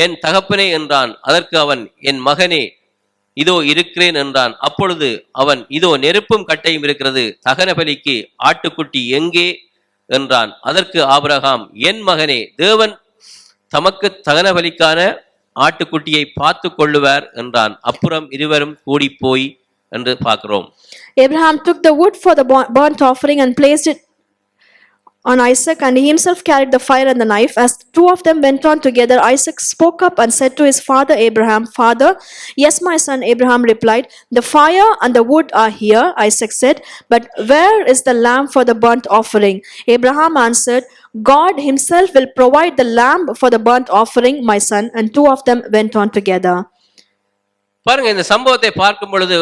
என் தகப்பனே என்றான். அதற்கு அவன், என் மகனே, இதோ இருக்கிறேன் என்றான். அப்பொழுது அவன், இதோ நெருப்பும் கட்டையும் இருக்கிறது, தகன பலிக்கு ஆட்டுக்குட்டி எங்கே என்றான். அதற்கு ஆபிரகாம், என் மகனே, தேவன் தமக்கு தகன பலிக்கான ஆட்டுக்குட்டியை பார்த்து கொள்ளுவார் என்றான். அப்புறம் இருவரும் கூடி போய் என்று பார்க்கிறோம். Abraham took the wood for the burnt offering and placed it on Isaac, and he himself carried the fire and the knife. As two of them went on together, Isaac spoke up and said to his father Abraham, Father. Yes, my son, Abraham replied. The fire and the wood are here, Isaac said, but where is the lamb for the burnt offering? Abraham answered, God himself will provide the lamb for the burnt offering, my son. And two of them went on together. பாருங்க, இந்த சம்பவத்தை பார்க்கும் பொழுது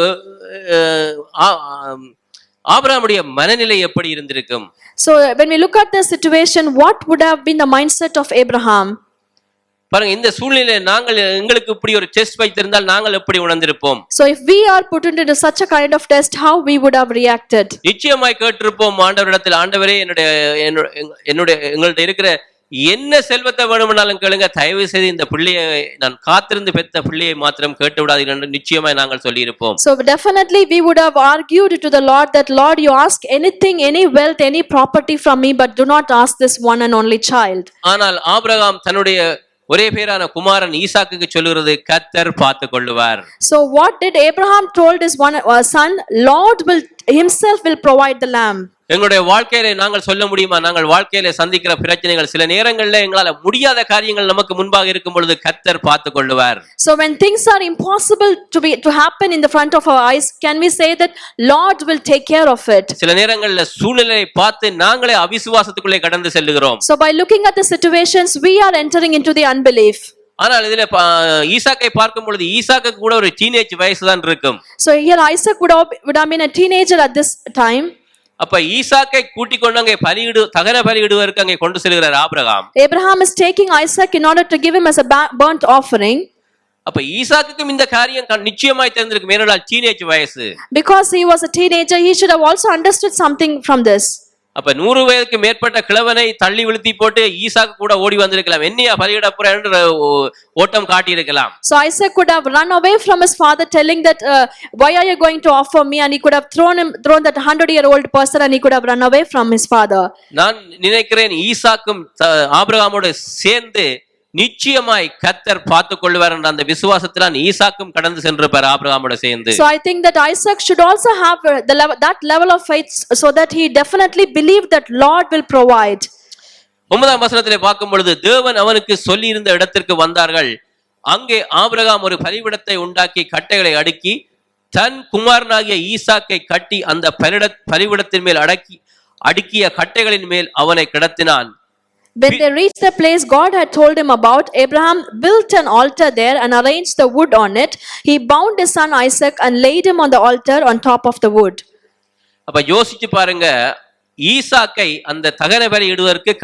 ஆபிரகாமுடைய மனநிலை எப்படி இருந்திருக்கும்? So when we look at the situation, what would have been the mindset of Abraham? பாருங்க, இந்த சூழ்நிலையில நாங்கள் எங்களுக்கு இப்படி ஒரு டெஸ்ட் வைத்திருந்தால் நாங்கள் எப்படி உணர்ந்திருப்போம்? So if we are put into such a kind of test, how we would have reacted? நிச்சயமாய் கேட்டிருப்போம் ஆண்டவரிடத்தில், ஆண்டவரே, எங்கள்ட்ட இருக்கிற என்ன செல்வத்தை வேணும்னாலும் கேளுங்க, தயவு செய்து இந்த பிள்ளையை நான் காத்திருந்து பெற்ற பிள்ளையை மாத்திரம் கேட்டு விடாதீர்கள் என்று நிச்சயமாய் நாங்கள் சொல்லி இருப்போம். So definitely we would have argued to the Lord that, Lord, you ask anything, any wealth, any property from me, but do not ask this one and only child. ஆனால் ஆபிரகாம் தன்னுடைய ஒரே பேரான குமாரன் ஈசாக்குக்கு சொல்லுகிறது, கர்த்தர் பார்த்து கொள்ளுவார். So what did Abraham told his one son? Lord will himself will provide the lamb. எங்களுடைய வாழ்க்கையில நாங்கள் சொல்ல முடியுமா? நாங்கள் வாழ்க்கையில சந்திக்கிற பிரச்சனைகள், சில நேரங்களில் எங்களால முடியாத காரியங்கள் நமக்கு முன்பாக இருக்கும் பொழுது கர்த்தர் பார்த்து கொள்ளுவார். So when things are impossible to happen in the front of our eyes, can we say that Lord will take care of it? சில நேரங்களில் சூழ்நிலையை பார்த்து நாங்களே அவிசுவாசத்துக்குள்ளே கடந்து செல்லுகிறோம். So by looking at the situations, we are entering into the unbelief. ஆனால் இதுல ஈசாக்கை பார்க்கும் பொழுது ஈசாக்கு கூட ஒரு டீனேஜ் வயசு தான் இருக்கும். So here Isaac would have been a teenager at this time. அப்ப ஈசாக்கை கூட்டிக் கொண்டு அங்கே தகன பலியிடுவதற்கு அங்கே கொண்டு செல்கிறார் Abraham. Abraham is taking Isaac in order to give him as a burnt offering. அப்ப ஈசாக்குக்கும் இந்த காரியம் நிச்சயமாய் தெரிந்திருக்கும், ஏனென்றால் டீனேஜ் வயசு. Because he was a teenager, he should have also understood something from this. அப்ப 100 வயதுக்கு மேற்பட்ட கிழவனை தள்ளி விழுத்தி போட்டு ஈசாக்கு கூட ஓடி வந்திருக்கலாம், என்னையா பலியிட போற என்று ஓட்டம் காட்டி இருக்கலாம். So Isaac could have run away from his father, telling that, why are you going to offer me? And he could have thrown that 100-year-old person, and he could have run away from his father. நான் நினைக்கிறேன் ஈசாக்கும் ஆபிரகாமோடு சேர்ந்து நிச்சயமாய் கர்த்தர் பார்த்துக் கொள்வார் என்ற அந்த விசுவாசத்தினால் ஈசாக்கும் கடந்து சென்றிருப்பார் ஆபிரகாமோடு சேர்ந்து. So I think that Isaac should also have that level of faith, so that he definitely believed that Lord will provide. 9ஆம் வசனத்திலே பார்க்கும் பொழுது தேவன் அவனுக்கு சொல்லி இருந்த இடத்திற்கு வந்தார்கள். அங்கே ஆபிரகாம் ஒரு பலிபீடத்தை உண்டாக்கி கட்டைகளை அடுக்கி தன் குமாரனாகிய ஈசாக்கை கட்டி அந்த பலிபீடத்தின் மேல் அடுக்கிய கட்டைகளின் மேல் அவனை கிடத்தினான். When they reached the place God had told him about, Abraham built an altar there and arranged the wood on it. He bound his son Isaac and laid him on the altar on top of the wood. அப்ப யோசிச்சு பாருங்க, ஈசாக்கை அந்த தகன பலி இடுவதற்கு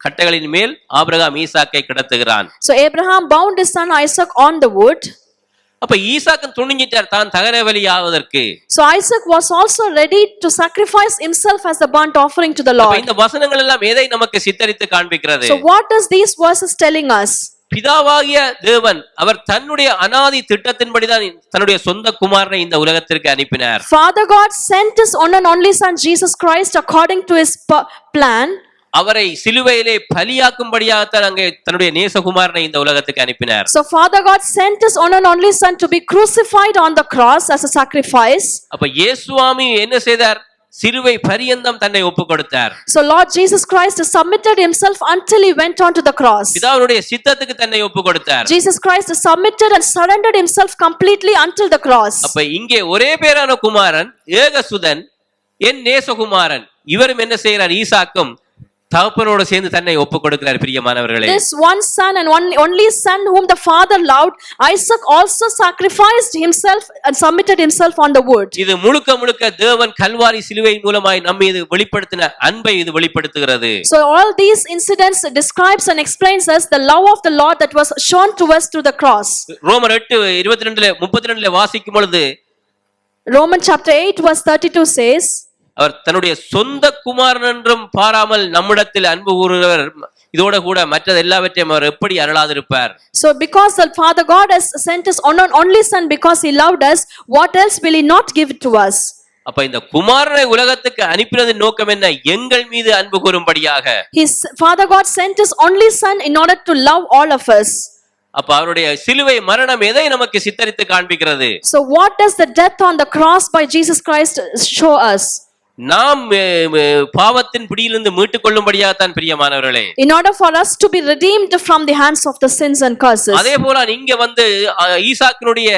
கட்டைகளின் மேல் Abraham ஈசாக்கை கிடத்துகிறான். So Abraham bound his son Isaac on the wood. அப்ப ஈசாக்கு துணிஞ்சிட்டார் தான் தகன பலி ஆவதற்கு. So Isaac was also ready to sacrifice himself as the burnt offering to the Lord. இந்த வசனங்கள் எல்லாம் எதை நமக்கு சித்தரித்து காண்பிக்கிறது? So what is these verses telling us? பிதாவாகிய தேவன் அவர் தன்னுடைய அநாதி திட்டத்தின்படிதான் தன்னுடைய சொந்த குமாரனை இந்த உலகத்திற்கு அனுப்பினார். Father God sent his one and only son Jesus Christ according to his plan. அவரை சிலுவையிலே பலியாக்கும்படியாகத்தான் அங்கே தன்னுடைய நேசகுமாரனை இந்த உலகத்துக்கு அனுப்பினார். So Father God sent his one and only son to be crucified on the cross as a sacrifice. அப்ப இயேசுவாமி என்ன செய்தார்? சிலுவை பரியந்தம் தன்னை ஒப்புக் கொடுத்தார். So Lord Jesus Christ submitted himself until he went on to the cross. பிதாவுடைய சித்தத்துக்கு தன்னை ஒப்புக் கொடுத்தார். Jesus Christ submitted and surrendered himself completely until the cross. அப்ப இங்கே ஒரே பேரான குமாரன் ஏகசுதன் என் நேசகுமாரன், இவரும் என்ன செய்கிறார்? ஈசாக்கும் தகப்பனோடு சேர்ந்து தன்னை ஒப்புக் கொடுக்கிறார். பிரியமானவர்களே, this one son and one only son whom the father loved, Isaac also sacrificed himself and submitted himself on the wood. இது முழுக்க தேவன் கல்வாரி சிலுவையின் மூலமாய் நம்மீது வெளிப்படுத்தின அன்பை இது வெளிப்படுத்துகிறது. So all these incidents describes and explains us the love of the Lord that was shown to us through the cross. ரோமர் 8:22 வாசிக்கும் பொழுது, Romans chapter 8 verse 32 says, அவர் தன்னுடைய சொந்த குமாரன் என்றும் பாராமல் நம்மிடத்தில் அன்பு கூறுகிறவர், இதோட கூட மற்றது எல்லாவற்றையும் அவர் எப்படி அருளாதிருப்பார்? So because the Father God has sent his only son because he loved us, what else will he not give to us? அப்ப இந்த குமாரனை உலகத்துக்கு அனுப்பினதின் நோக்கம் என்ன? எங்கள் மீது அன்பு கூறும்படியாக. His Father God sent his only son in order to love all of us. அப்ப அவருடைய சிலுவை மரணம் எதை நமக்கு சித்தரித்து காண்பிக்கிறது? So what does the death on the cross by Jesus Christ show us? நாம் பாவத்தின் பிடியிலிருந்து மீட்டுக் கொள்ளும்படியாகத்தான் பிரியமானவர்களே, in order for us to be redeemed from the hands of the sins and curses. அதே போல இங்க வந்து ஈசாக்கினுடைய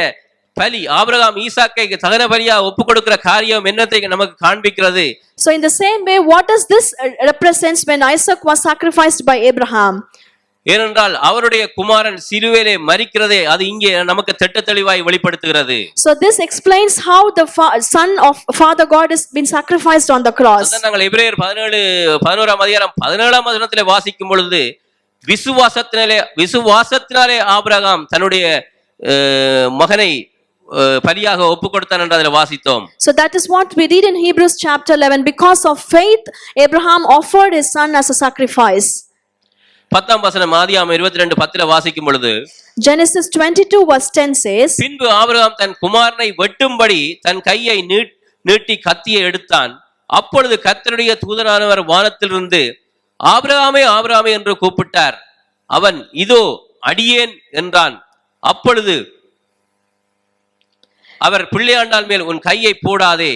பலி, ஆபிரகாம் ஈசாக்கை தகன பலியா ஒப்பு கொடுக்கிற காரியம் என்னத்தை நமக்கு காண்பிக்கிறது? So in the same way, what does this represents when Isaac was sacrificed by Abraham? ஏனென்றால் அவருடைய குமாரன் சிலுவையிலே மரிக்கிறதே அது இங்கே நமக்கு தெளிவாய் வெளிப்படுத்துகிறது. So this explains how the son of Father God has been sacrificed on the cross. அதான் நாங்கள் எபிரேயர் 11ஆம் அதிகாரம் 17ஆம் வசனத்திலே வாசிக்கும் பொழுது, விசுவாசத்தினாலே ஆபிரகாம் தன்னுடைய மகனை பலியாக ஒப்பு கொடுத்தான் என்று அதில் வாசித்தோம். So that is what we read in Hebrews chapter 11. Because of faith, Abraham offered his son as a sacrifice. 10ஆம் வசனம் ஆதியாகமம் 22:10 வாசிக்கும் பொழுது, Genesis 22 verse 10 says, பின்பு ஆபிரகாம் தன் குமாரனை வெட்டும்படி தன் கையை நீட்டி கத்தியை எடுத்தான். அப்பொழுது கர்த்தருடைய தூதனானவர் வானத்திலிருந்து ஆபிரகாமே ஆபிரகாமே என்று கூப்பிட்டார். அவன் இதோ அடியேன் என்றான். அப்பொழுது அவர் பிள்ளையாண்டால் மேல் உன் கையை போடாதே,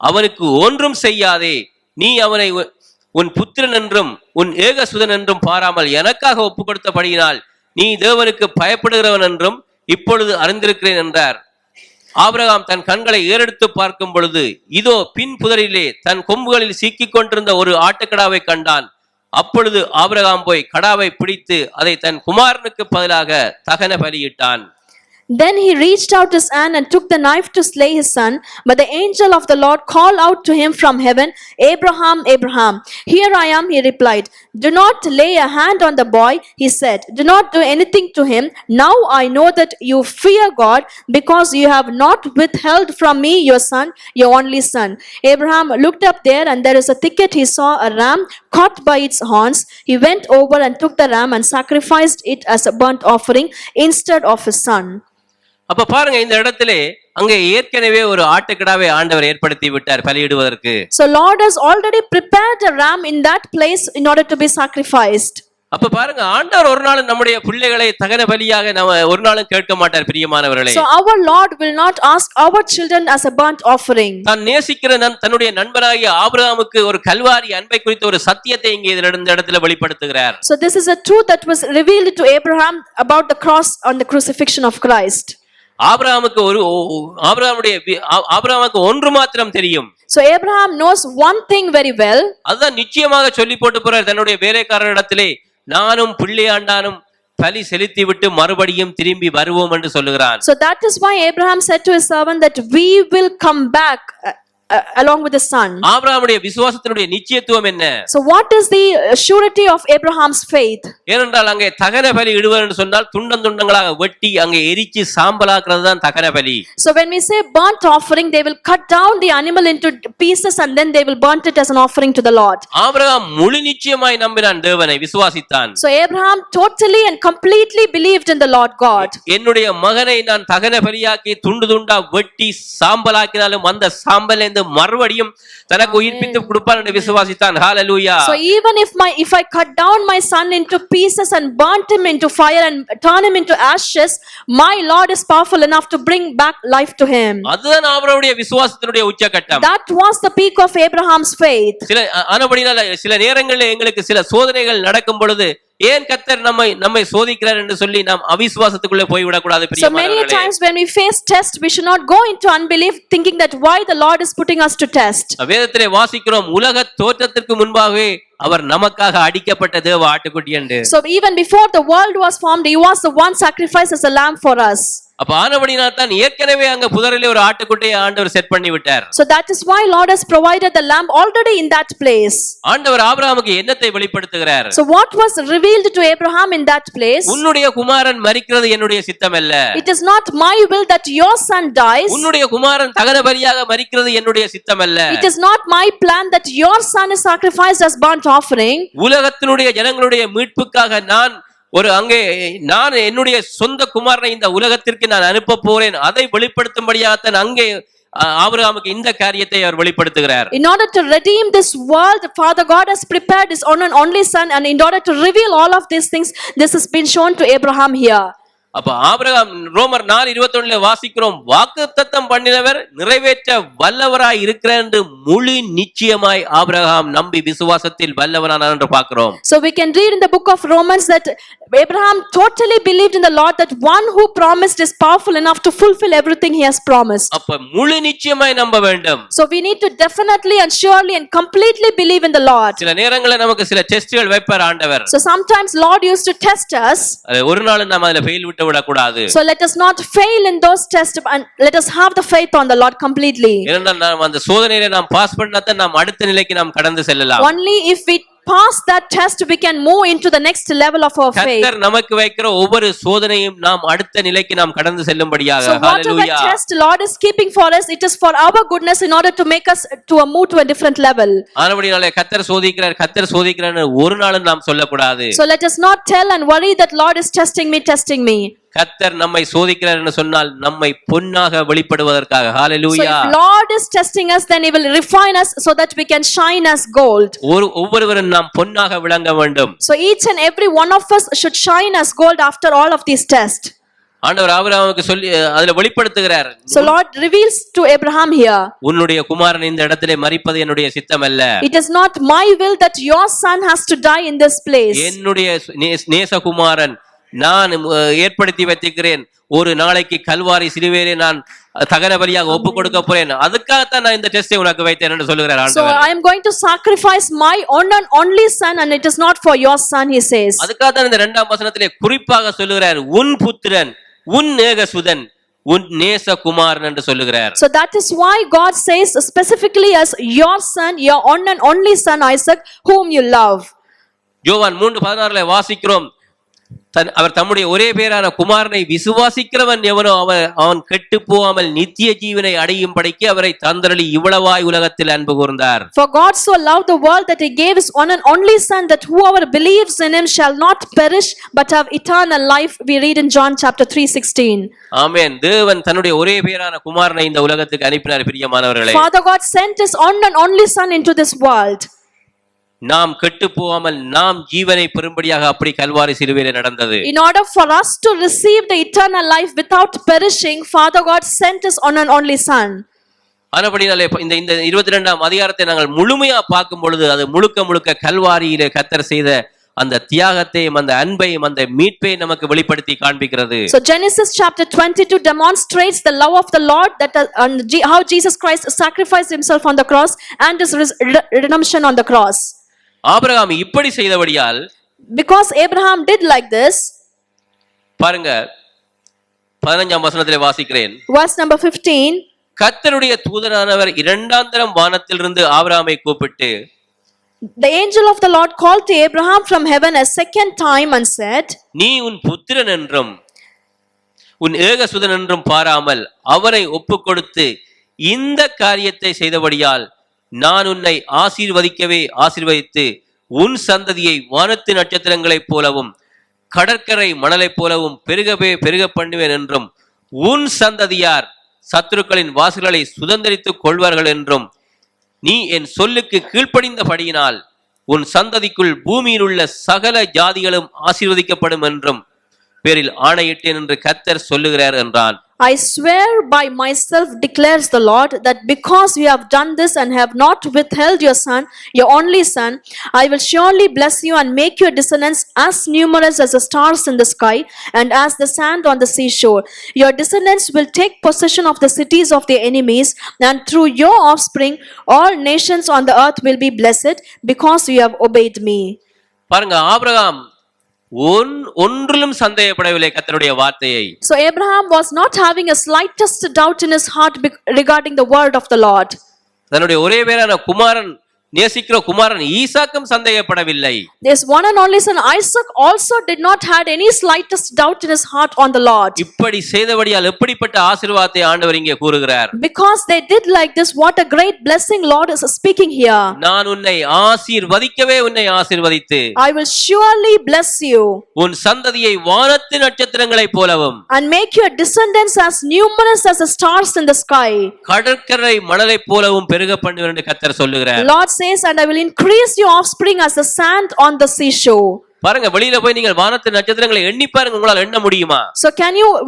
அவனுக்கு ஒன்றும் செய்யாதே, நீ அவனை உன் புத்திரன் என்றும் உன் ஏகசுதன் என்றும் பாராமல் எனக்காக ஒப்பு கொடுத்தபடியினால் நீ தேவனுக்கு பயப்படுகிறவன் என்றும் இப்பொழுது அறிந்திருக்கிறேன் என்றார். ஆபிரகாம் தன் கண்களை ஏறெடுத்து பார்க்கும் பொழுது இதோ பின் புதரிலே தன் கொம்புகளில் சிக்கிக் கொண்டிருந்த ஒரு ஆட்டுக்கடாவை கண்டான். அப்பொழுது ஆபிரகாம் போய் கடாவை பிடித்து அதை தன் குமாரனுக்கு பதிலாக தகன பலியிட்டான். Then he reached out his hand and took the knife to slay his son. But the angel of the Lord called out to him from heaven, Abraham, Abraham. Here I am, he replied. Do not lay a hand on the boy, he said. Do not do anything to him. Now I know that you fear God, because you have not withheld from me your son, your only son. Abraham looked up there, and there is a thicket. He saw a ram caught by its horns. He went over and took the ram and sacrificed it as a burnt offering instead of his son. அப்ப பாருங்க, இந்த இடத்திலே அங்கே ஏற்கனவே ஒரு ஆட்டுக்கிடாவை ஆண்டவர் ஏற்படுத்தி விட்டார் பலியிடுவதற்கு. So Lord has already prepared a ram in that place in order to be sacrificed. அப்ப பாருங்க, ஆண்டவர் ஒரு நாள் நம்முடைய பிள்ளைகளை தகன பலியாக நம்ம ஒரு நாளும் கேட்க மாட்டார் பிரியமானவர்களே. So our Lord will not ask our children as a burnt offering. தான் நேசிக்கிற தன்னுடைய நண்பனாகிய ஆபிரகாமுக்கு ஒரு கல்வாரி அன்பை குறித்த ஒரு சத்தியத்தை இங்கே இந்த இடத்துல வெளிப்படுத்துகிறார். So this is a truth that was revealed to Abraham about the cross on the crucifixion of Christ. ஆபிரகாமுக்கு ஒன்று மாத்திரம் தெரியும். So Abraham knows one thing very well. அதுதான் நிச்சயமாக சொல்லி போட்டு போறார் தன்னுடைய வேலைக்காரரிடத்திலே, நானும் பிள்ளையாண்டானும் பலி செலுத்தி விட்டு மறுபடியும் திரும்பி வருவோம் என்று சொல்லுகிறான். So that is why Abraham said to his servant that we will come back along with the son. ஆபிரகாமுடைய விசுவாசத்தினுடைய நிச்சயத்துவம் என்ன? So what is the surety of Abraham's faith? ஏனென்றால் அங்கே தகன பலி இடுவது என்று சொன்னால் துண்டங்களாக வெட்டி அங்கே எரிச்சு சாம்பலாக்குறது தான் தகன பலி. So when we say burnt offering, they will cut down the animal into pieces and then they will burn it as an offering to the Lord. Abraham முழு நிச்சயமாய் நம்பினான், தேவனை விசுவாசித்தான். So Abraham totally and completely believed in the Lord God. என்னுடைய மகனை நான் தகன பலியாக்கி துண்டு துண்டா வெட்டி சாம்பலாக்கினாலும் அந்த சாம்பல் மறுபடியும் தனக்கு உயிர்ப்பித்து கொடுப்பார் என்று விசுவாசித்தான். ஹalleluya. So even if I cut down my son into pieces and burnt him into fire and turn him into ashes, my Lord is powerful enough to bring back life to him. அதுதான் ஆபிரகாமுடைய விசுவாசத்தினுடைய உச்சகட்டம். That was the peak of Abraham's faith. சில நேரங்களில் எங்களுக்கு சில சோதனைகள் நடக்கும் பொழுது ஏன் கர்த்தர் நம்மை சோதிக்கிறார் என்று சொல்லி நாம் அவிசுவாசத்துக்குள்ளே போய் விடக்கூடாது பிரியமானவர்களே. So many times when we face test, we should not go into unbelief thinking that why the Lord is putting us to test. வேதத்திலே வாசிக்கிறோம், உலக தோற்றத்திற்கு முன்பாகவே அவர் நமக்காக அடிக்கப்பட்ட தேவ ஆட்டுக்குட்டி என்று. So even before the world was formed, he was the one sacrificed as a lamb for us. அப்ப ஆனபடினால் தான் ஏற்கனவே அங்க புதரிலே ஒரு ஆட்டுக்குட்டியை ஆண்டவர் செட் பண்ணி விட்டார். So that is why Lord has provided the lamb already in that place. ஆண்டவர் ஆபிரகாமுக்கு என்னத்தை வெளிப்படுத்துகிறார்? So what was revealed to Abraham in that place? உன்னுடைய குமாரன் மரிக்கிறது என்னுடைய சித்தம் அல்ல. It is not my will that your son dies. உன்னுடைய குமாரன் தகன பலியாக மரிக்கிறது என்னுடைய சித்தம் அல்ல. It is not my plan that your son is sacrificed as burnt offering. உலகத்தினுடைய ஜனங்களுடைய மீட்புக்காக நான் என்னுடைய சொந்த குமாரனை இந்த உலகத்திற்கு நான் அனுப்ப போறேன், அதை வெளிப்படுத்தும்படியாகத்தான் அங்கே ஆபிரகாமுக்கு இந்த காரியத்தை அவர் வெளிப்படுத்துகிறார். In order to redeem this world, Father God has prepared his own and only son, and in order to reveal all of these things, this has been shown to Abraham here. அப்ப Abraham ரோமர் 4:21 வாசிக்கிறோம், வாக்குத்தத்தம் பண்ணினவர் நிறைவேற்ற வல்லவராய் இருக்கிறார் என்று முழு நிச்சயமாய் ஆபிரகாம் நம்பி விசுவாசத்தில் வல்லவரானார் என்று பார்க்கிறோம். So we can read in the book of Romans that Abraham totally believed in the Lord, that one who promised is powerful enough to fulfill everything he has promised. அப்ப முழு நிச்சயமாய் நம்ப வேண்டும். So we need to definitely and surely and completely believe in the Lord. சில நேரங்களில் நமக்கு சில டெஸ்ட்கள் வைப்பார் ஆண்டவர். So sometimes Lord used to test us. ஒரு நாள் நாம அதுல ஃபெயில் விட்டு விடக்கூடாது. So let us not fail in those tests and let us have the faith on the Lord completely. ஏனென்றால் நாம் அந்த சோதனையிலே நாம் பாஸ் பண்ணாதான் நாம் அடுத்த நிலைக்கு நாம் கடந்து செல்லலாம். Only if we pass that test we can move into the next level of our faith. கர்த்தர் நமக்கு வைக்கிற ஒவ்வொரு சோதனையும் நாம் அடுத்த நிலைக்கு நாம் கடந்து செல்லும்படியாக. So whatever test Lord is keeping for us, it is for our goodness in order to make us to move to a different level. ஆனபடியாலே கர்த்தர் சோதிக்கிறார் ஒரு நாளும் நாம் சொல்லக்கூடாது. So let us not tell and worry that Lord is testing me. கர்த்தர் நம்மை சோதிக்கிறார் என்று சொன்னால் நம்மை பொன்னாக வெளிப்படுவதற்காக. ஹalleluya. So if Lord is testing us, then he will refine us so that we can shine as gold. ஒவ்வொருவரும் நாம் பொன்னாக விளங்க வேண்டும். So each and every one of us should shine as gold after all of these tests. ஆண்டவர் ஆபிரகாமுக்கு சொல்லி அதுல வெளிப்படுத்துகிறார். So Lord reveals to Abraham here, உன்னுடைய குமாரன் இந்த இடத்திலே மரிப்பது என்னுடைய சித்தம் அல்ல. it is not my will that your son has to die in this place. என்னுடைய நேசகுமாரன் நான் ஏற்படுத்தி வைத்திருக்கிறேன், ஒரு நாளைக்கு கல்வாரி சிலுவையிலே நான் தகன பலியாக ஒப்பு கொடுக்க போறேன், அதுக்காகத்தான் நான் இந்த டெஸ்டை உனக்கு வைத்தேன் என்று சொல்லுகிறார் ஆண்டவர். So I am going to sacrifice my own and only son, and it is not for your son, he says. அதுக்காகத்தான் இந்த 2ஆம் வசனத்திலே குறிப்பாக சொல்லுகிறார், உன் புத்திரன் உன் ஏகசுதன் உன் நேசகுமாரன் என்று சொல்லுகிறார். So that is why God says specifically as your son, your one and only son Isaac, whom you love. யோவான் 3:16 வாசிக்கிறோம், அவர் தம்முடைய ஒரே பேரான குமாரனை விசுவாசிக்கிறவன் எவனோ அவன் கெட்டு போகாமல் நித்திய ஜீவனை அடையும் படிக்கு அவரை தந்தருளி இவ்வளவாய் உலகத்தில் அன்பு கூர்ந்தார். For God so loved the world that he gave his one and only son, that whoever believes in him shall not perish but have eternal life. We read in John chapter 3:16. ஆமென். தேவன் தன்னுடைய ஒரே பேரான குமாரனை இந்த உலகத்துக்கு அனுப்பினார். பிரியமானவர்களே, Father God sent his one and only son into this world. நாம் கெட்டு போகாமல் நாம் ஜீவனை பெறும்படியாக அப்படி கல்வாரி சிலுவையிலே நடந்தது. In order for us to receive the eternal life without perishing, Father God sent his one and only son. ஆனபடியாலே இந்த 22ஆம் அதிகாரத்தை நாங்கள் முழுமையா பார்க்கும் பொழுது அது முழுக்க கல்வாரியிலே கர்த்தர் செய்த அந்த தியாகத்தையும் அந்த அன்பையும் அந்த மீட்பையும் நமக்கு வெளிப்படுத்தி காண்பிக்கிறது. So Genesis chapter 22 demonstrates the love of the Lord, that how Jesus Christ sacrificed himself on the cross and his redemption on the cross. Abraham இப்படி செய்தபடியால், Because Abraham did like this, பாருங்க 15ஆம் வசனத்திலே வாசிக்கிறேன். verse number 15, கர்த்தருடைய தூதனானவர் இரண்டாம் தரம் வானத்திலிருந்து ஆபிரகாமை கூப்பிட்டு, the angel of the Lord called to Abraham from heaven a second time and said, நீ உன் புத்திரன் என்றும் உன் ஏகசுதன் என்றும் பாராமல் அவரை ஒப்புக் கொடுத்து இந்த காரியத்தை செய்தபடியால் நான் உன்னை ஆசீர்வதித்து உன் சந்ததியை வானத்து நட்சத்திரங்களைப் போலவும் கடற்கரை மணலைப் போலவும் பெருக பண்ணுவேன் என்றும் உன் சந்ததியார் சத்துருக்களின் வாசல்களை சுதந்தரித்துக் கொள்வார்கள் என்றும் நீ என் சொல்லுக்கு கீழ்ப்படிந்தபடியினால் உன் சந்ததிக்குள் பூமியில் உள்ள சகல ஜாதிகளும் ஆசீர்வதிக்கப்படும் என்றும் பேரில் ஆணையிட்டேன் என்று கர்த்தர் சொல்லுகிறார் என்றான். I swear by myself, declares the Lord, that because you have done this and have not withheld your son, your only son, I will surely bless you and make your descendants as numerous as the stars in the sky and as the sand on the seashore. Your descendants will take possession of the cities of their enemies, and through your offspring all nations on the earth will be blessed, because you have obeyed me. பாருங்க, Abraham ஒன்றிலும் சந்தேகப்படவில்லை கர்த்தருடைய வார்த்தையை. So Abraham was not having a slightest doubt in his heart regarding the word of the Lord. தன்னுடைய ஒரே பேரான குமாரன் நேசிக்கிற குமாரன் ஈசாக்கும் சந்தேகப்படவில்லை. This one and only son Isaac also did not had any slightest doubt in his heart on the Lord. இப்படி செய்தபடியால் எப்படிப்பட்ட ஆசீர்வாதத்தை ஆண்டவர் இங்கே கூறுகிறார். Because they did like this, what a great blessing Lord is speaking here. நான் உன்னை ஆசீர்வதிக்கவே உன்னை ஆசீர்வதித்து I will surely bless you உன் சந்ததியை வானத்து நட்சத்திரங்களைப் போலவும் and make your descendants as numerous as the stars in the sky. கடற்கரை மணலைப் போலவும் பெருக பண்ணுவேன் என்று கர்த்தர் சொல்லுகிறார். Lord says, and I will increase your offspring as the sand on the seashore. பாருங்க, வெளியில போய் நீங்கள் வானத்து நட்சத்திரங்களை எண்ணி பாருங்க, உங்களால எண்ண முடியுமா? So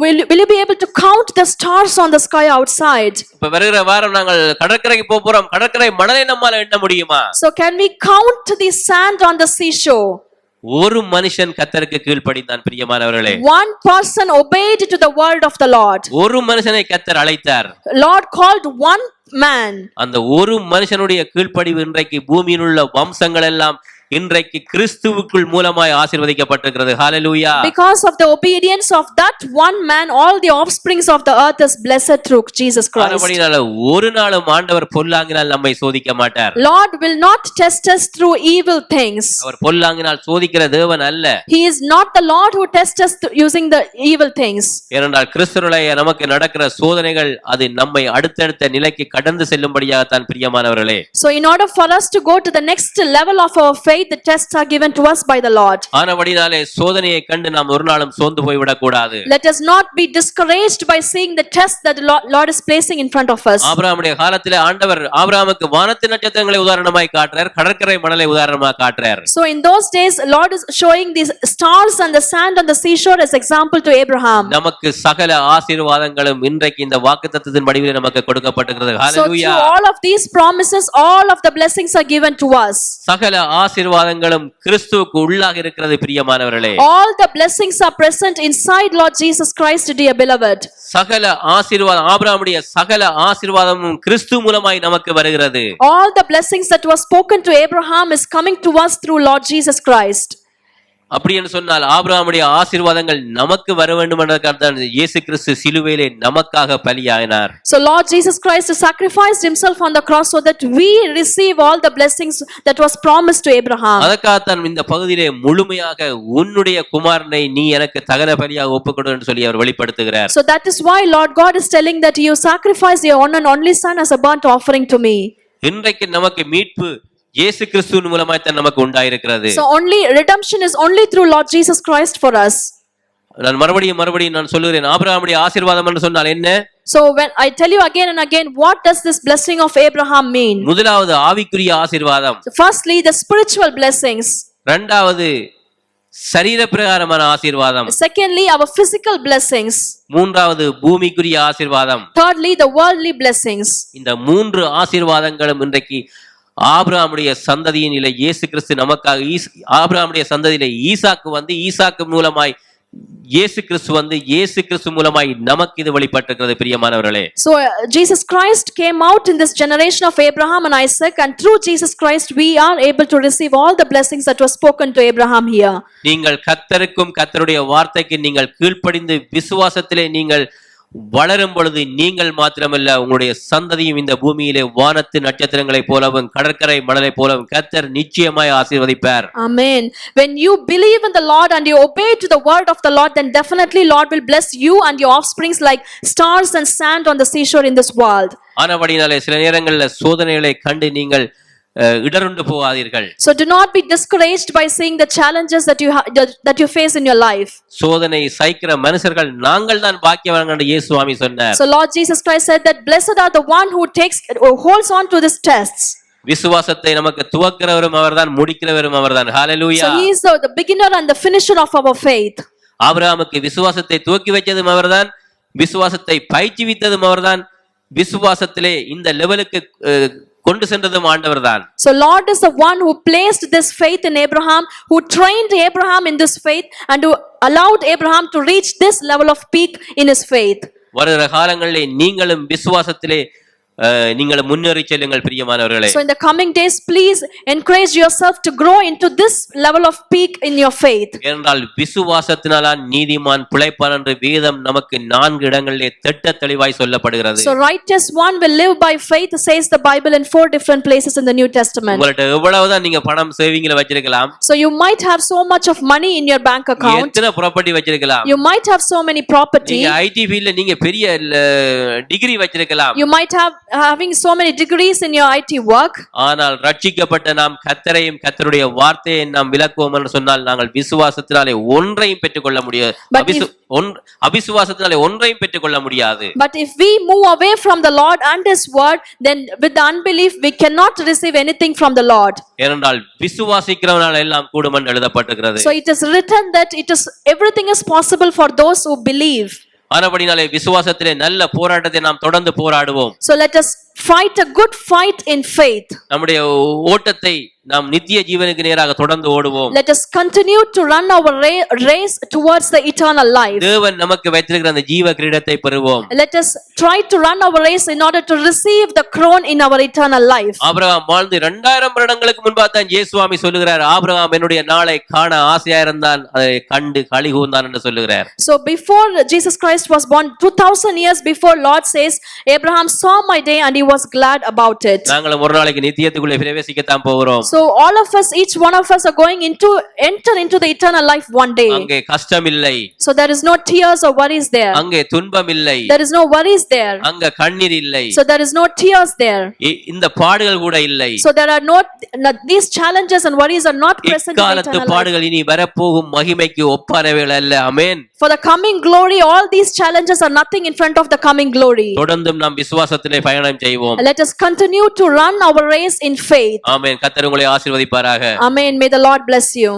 will you be able to count the stars on the sky outside? இப்ப வருகிற வாரம் நாங்கள் கடற்கரைக்கு போறோம், கடற்கரை மணலை நம்மால எண்ண முடியுமா? So can we count the sand on the seashore? ஒரு மனுஷன் கர்த்தருக்கு கீழ்ப்படிந்தான். பிரியமானவர்களே, One person obeyed to the word of the Lord. ஒரு மனுஷனை கர்த்தர் அழைத்தார். Lord called one man. அந்த ஒரு மனுஷனுடைய கீழ்ப்படிவு இன்றைக்கு பூமியில் உள்ள வம்சங்கள் எல்லாம் இன்றைக்கு கிறிஸ்துவுக்குள் மூலமாய் ஆசீர்வதிக்கப்பட்டிருக்கிறது. ஹalleluya. Because of the obedience of that one man, all the offsprings of the earth is blessed through Jesus Christ. ஆனபடியால் ஒரு நாளும் ஆண்டவர் பொல்லாங்கினால் நம்மை சோதிக்க மாட்டார். Lord will not test us through evil things. அவர் பொல்லாங்கினால் சோதிக்கிற தேவன் அல்ல. He is not the Lord who tests us using the evil things. ஏனென்றால் கிறிஸ்துவுடைய நமக்கு நடக்கிற சோதனைகள் அது நம்மை அடுத்தடுத்த நிலைக்கு கடந்து செல்லும்படியாக தான். பிரியமானவர்களே, So in order for us to go to the next level of our faith, the tests are given to us by the Lord. ஆனபடியாலே சோதனையை கண்டு நாம் ஒரு நாளும் சோர்ந்து போய் விடக் கூடாது. Let us not be discouraged by seeing the test that the Lord is placing in front of us. ஆபிரகாமுடைய காலத்திலே ஆண்டவர் ஆபிரகாமுக்கு வானத்து நட்சத்திரங்களை உதாரணமாய் காட்டுறார், கடற்கரை மணலை உதாரணமாக காட்டுறார். So in those days, Lord is showing these stars and the sand on the seashore as example to Abraham. நமக்கு சகல ஆசீர்வாதங்களும் இன்றைக்கு இந்த வாக்குத்தத்தத்தின் படிவிலே நமக்கு கொடுக்கப்பட்டிருக்கிறது. So hallelujah. through all of these promises, all of the blessings are given to us. சகல ஆசீர்வாதங்களும் கிறிஸ்துவுக்கு உள்ளாக இருக்கிறது. பிரியமானவர்களே, All the blessings are present inside Lord Jesus Christ, dear beloved. சகல ஆசீர்வாதம் ஆபிரகாமுடைய சகல ஆசீர்வாதமும் கிறிஸ்து மூலமாய் நமக்கு வருகிறது. All the blessings that were spoken to Abraham is coming to us through Lord Jesus Christ. அப்படி என்று சொன்னால் ஆபிரகாமுடைய ஆசீர்வாதங்கள் நமக்கு வர வேண்டும் என்றதற்காக இயேசு கிறிஸ்து சிலுவையிலே நமக்காக பலியாயினார். So Lord Jesus Christ sacrificed himself on the cross so that we receive all the blessings that was promised to Abraham. அதற்காகத்தான் இந்த பகுதியிலே முழுமையாக உன்னுடைய குமாரனை நீ எனக்கு தகன பலியாக ஒப்புக்கொடு என்று சொல்லி அவர் வெளிப்படுத்துகிறார். So that is why Lord God is telling that you sacrifice your one and only son as a burnt offering to me. இன்றைக்கு நமக்கு மீட்பு இயேசு கிறிஸ்துவின் மூலமாய் தான் நமக்கு உண்டாயிருக்கிறது. So only redemption is only through Lord Jesus Christ for us. நான் மறுபடியும் நான் சொல்லுகிறேன், ஆபிரகாமுடைய ஆசீர்வாதம் என்று சொன்னால் என்ன? So when I tell you again and again, what does this blessing of Abraham mean? முதலாவது ஆவிக்குரிய ஆசீர்வாதம். So firstly, the spiritual blessings. இரண்டாவது சரீர பிரகாரமான ஆசீர்வாதம். Secondly, our physical blessings. மூன்றாவது பூமிக்குரிய ஆசீர்வாதம். Thirdly, the worldly blessings. இந்த மூன்று ஆசீர்வாதங்களும் இன்றைக்கு ஆபிரகாமுடைய சந்ததியினிலே இயேசு கிறிஸ்து நமக்காக ஆபிரகாமுடைய சந்ததியிலே ஈசாக்கு வந்து ஈசாக்கு மூலமாய் இயேசு கிறிஸ்து வந்து இயேசு கிறிஸ்து மூலமாய் நமக்கு இது வெளிப்பட்டிருக்கிறது பிரியமானவர்களே. So Jesus Christ came out in this generation of Abraham and Isaac, and through Jesus Christ we are able to receive all the blessings that were spoken to Abraham here. நீங்கள் கர்த்தருக்கும் கர்த்தருடைய வார்த்தைக்கு நீங்கள் கீழ்ப்படிந்து விசுவாசத்திலே நீங்கள் வளரும் பொழுது நீங்கள் மாத்திரமல்ல உங்களுடைய சந்ததியும் இந்த பூமியிலே வானத்து நட்சத்திரங்களைப் போலவும் கடற்கரை மணலைப் போலவும் கர்த்தர் நிச்சயமாய் ஆசீர்வதிப்பார். Amen. When you believe in the Lord and you obey to the word of the Lord, then definitely Lord will bless you and your offsprings like stars and sand on the seashore in this world. ஆனபடினாலே சில நேரங்களில் சோதனைகளை கண்டு நீங்கள் இடருண்டு போகாதீர்கள். So do not be discouraged by seeing the challenges that you face in your life. சோதனை சகிக்கிற மனுஷர்கள் நாங்கள் தான் பாக்கியவான்கள் என்று இயேசு சுவாமி சொன்னார். So Lord Jesus Christ said that blessed are the one who holds on to these tests. விசுவாசத்தை நமக்கு துவக்கிறவரும் அவர்தான் முடிக்கிறவரும் அவர்தான். ஹalleluya. So he is the beginner and the finisher of our faith. ஆபிரகாமுக்கு விசுவாசத்தை துவக்கி வைத்ததும் அவர்தான், விசுவாசத்தை பயிற்றுவித்ததும் அவர்தான், விசுவாசத்திலே இந்த லெவலுக்கு கொண்டு சென்றதும் ஆண்டவர்தான். So Lord is the one who placed this faith in Abraham, who trained Abraham in this faith and who allowed Abraham to reach this level of peak in his faith. வருகிற காலங்களிலே நீங்களும் விசுவாசத்திலே நீங்கள் முன்னேறி செல்லுங்கள் பிரியமானவர்களே. So in the coming days please encourage yourself to grow into this level of peak in your faith. ஏனென்றால் விசுவாசத்தினால்தான் நீதிமான் பிழைப்பான் என்று வேதம் நமக்கு 4 இடங்களிலே திட்டத் தெளிவாய் சொல்லப்படுகிறது. So righteous one will live by faith says the Bible in 4 different places in the New Testament. உங்கள்ட்ட எவ்வளவுதான் நீங்க பணம் சேவிங்ல வச்சிருக்கலாம். So you might have so much of money in your bank account. எத்தனை ப்ராப்பர்ட்டி வச்சிருக்கலாம். You might have so many property. நீங்க ID ஃபீல்ட்ல நீங்க பெரிய டிகிரி வச்சிருக்கலாம். You might have having so many degrees in your IT work. ஆனால் ரட்சிக்கப்பட்ட நாம் கர்த்தரையும் கர்த்தருடைய வார்த்தையை நாம் விளக்குவோம் என்று சொன்னால் நாங்கள் விசுவாசத்தினாலே ஒன்றையும் பெற்றுக்கொள்ள முடியாது. அவிசுவாசத்தினாலே ஒன்றையும் பெற்றுக்கொள்ள முடியாது. But if we move away from the Lord and his word, then with the unbelief we cannot receive anything from the Lord. ஏனென்றால் விசுவாசிக்கிறவனால் எல்லாம் கூடும் என்று எழுதப்பட்டிருக்கிறது. So it is written that everything is possible for those who believe. ஆனபடினாலே விசுவாசத்திலே நல்ல போராட்டத்தை நாம் தொடர்ந்து போராடுவோம். So let us fight a good fight in faith. நம்முடைய ஓட்டத்தை நாம் நித்திய ஜீவனுக்கு நேராக தொடர்ந்து ஓடுவோம். Let us continue to run our race towards the eternal life. தேவன் நமக்கு வைத்திருக்கிற அந்த ஜீவ கிரீடத்தை பெறுவோம். Let us try to run our race in order to receive the crown in our eternal life. Abraham வாழ்ந்து 2000 வருடங்களுக்கு முன்பாக தான் இயேசு சுவாமி சொல்லுகிறார், ஆபிரகாம் என்னுடைய நாளை காண ஆசையா இருந்தான், அதை கண்டு களி கூர்ந்தான் என்று சொல்லுகிறார். So before Jesus Christ was born 2000 years before, Lord says Abraham saw my day and he was glad about it. நாங்களும் ஒரு நாளைக்கு நித்தியத்துக்குள்ளே பிரவேசிக்கத்தான் போகிறோம். So all of us, each one of us are going enter into the eternal life one day. அங்கே கஷ்டம் இல்லை. So there is no tears or worries there. அங்கே துன்பம் இல்லை. There is no worries there. அங்க கண்ணீர் இல்லை. So there is no tears there. இந்த பாடுகள் கூட இல்லை. So there are not these challenges and worries are not present in இக்காலத்து eternal life. பாடுகள் இனி வரப்போகும் மகிமைக்கு ஒப்பானவைகள் அல்ல. ஆமென். For the coming glory, all these challenges are nothing in front of the coming glory. தொடர்ந்தும் நாம் விசுவாசத்திலே பயணம் செய்வோம். Let us continue to run our race in faith. ஆமென். கர்த்தர் உங்களை ஆசீர்வதிப்பாராக. Amen. May the Lord bless you.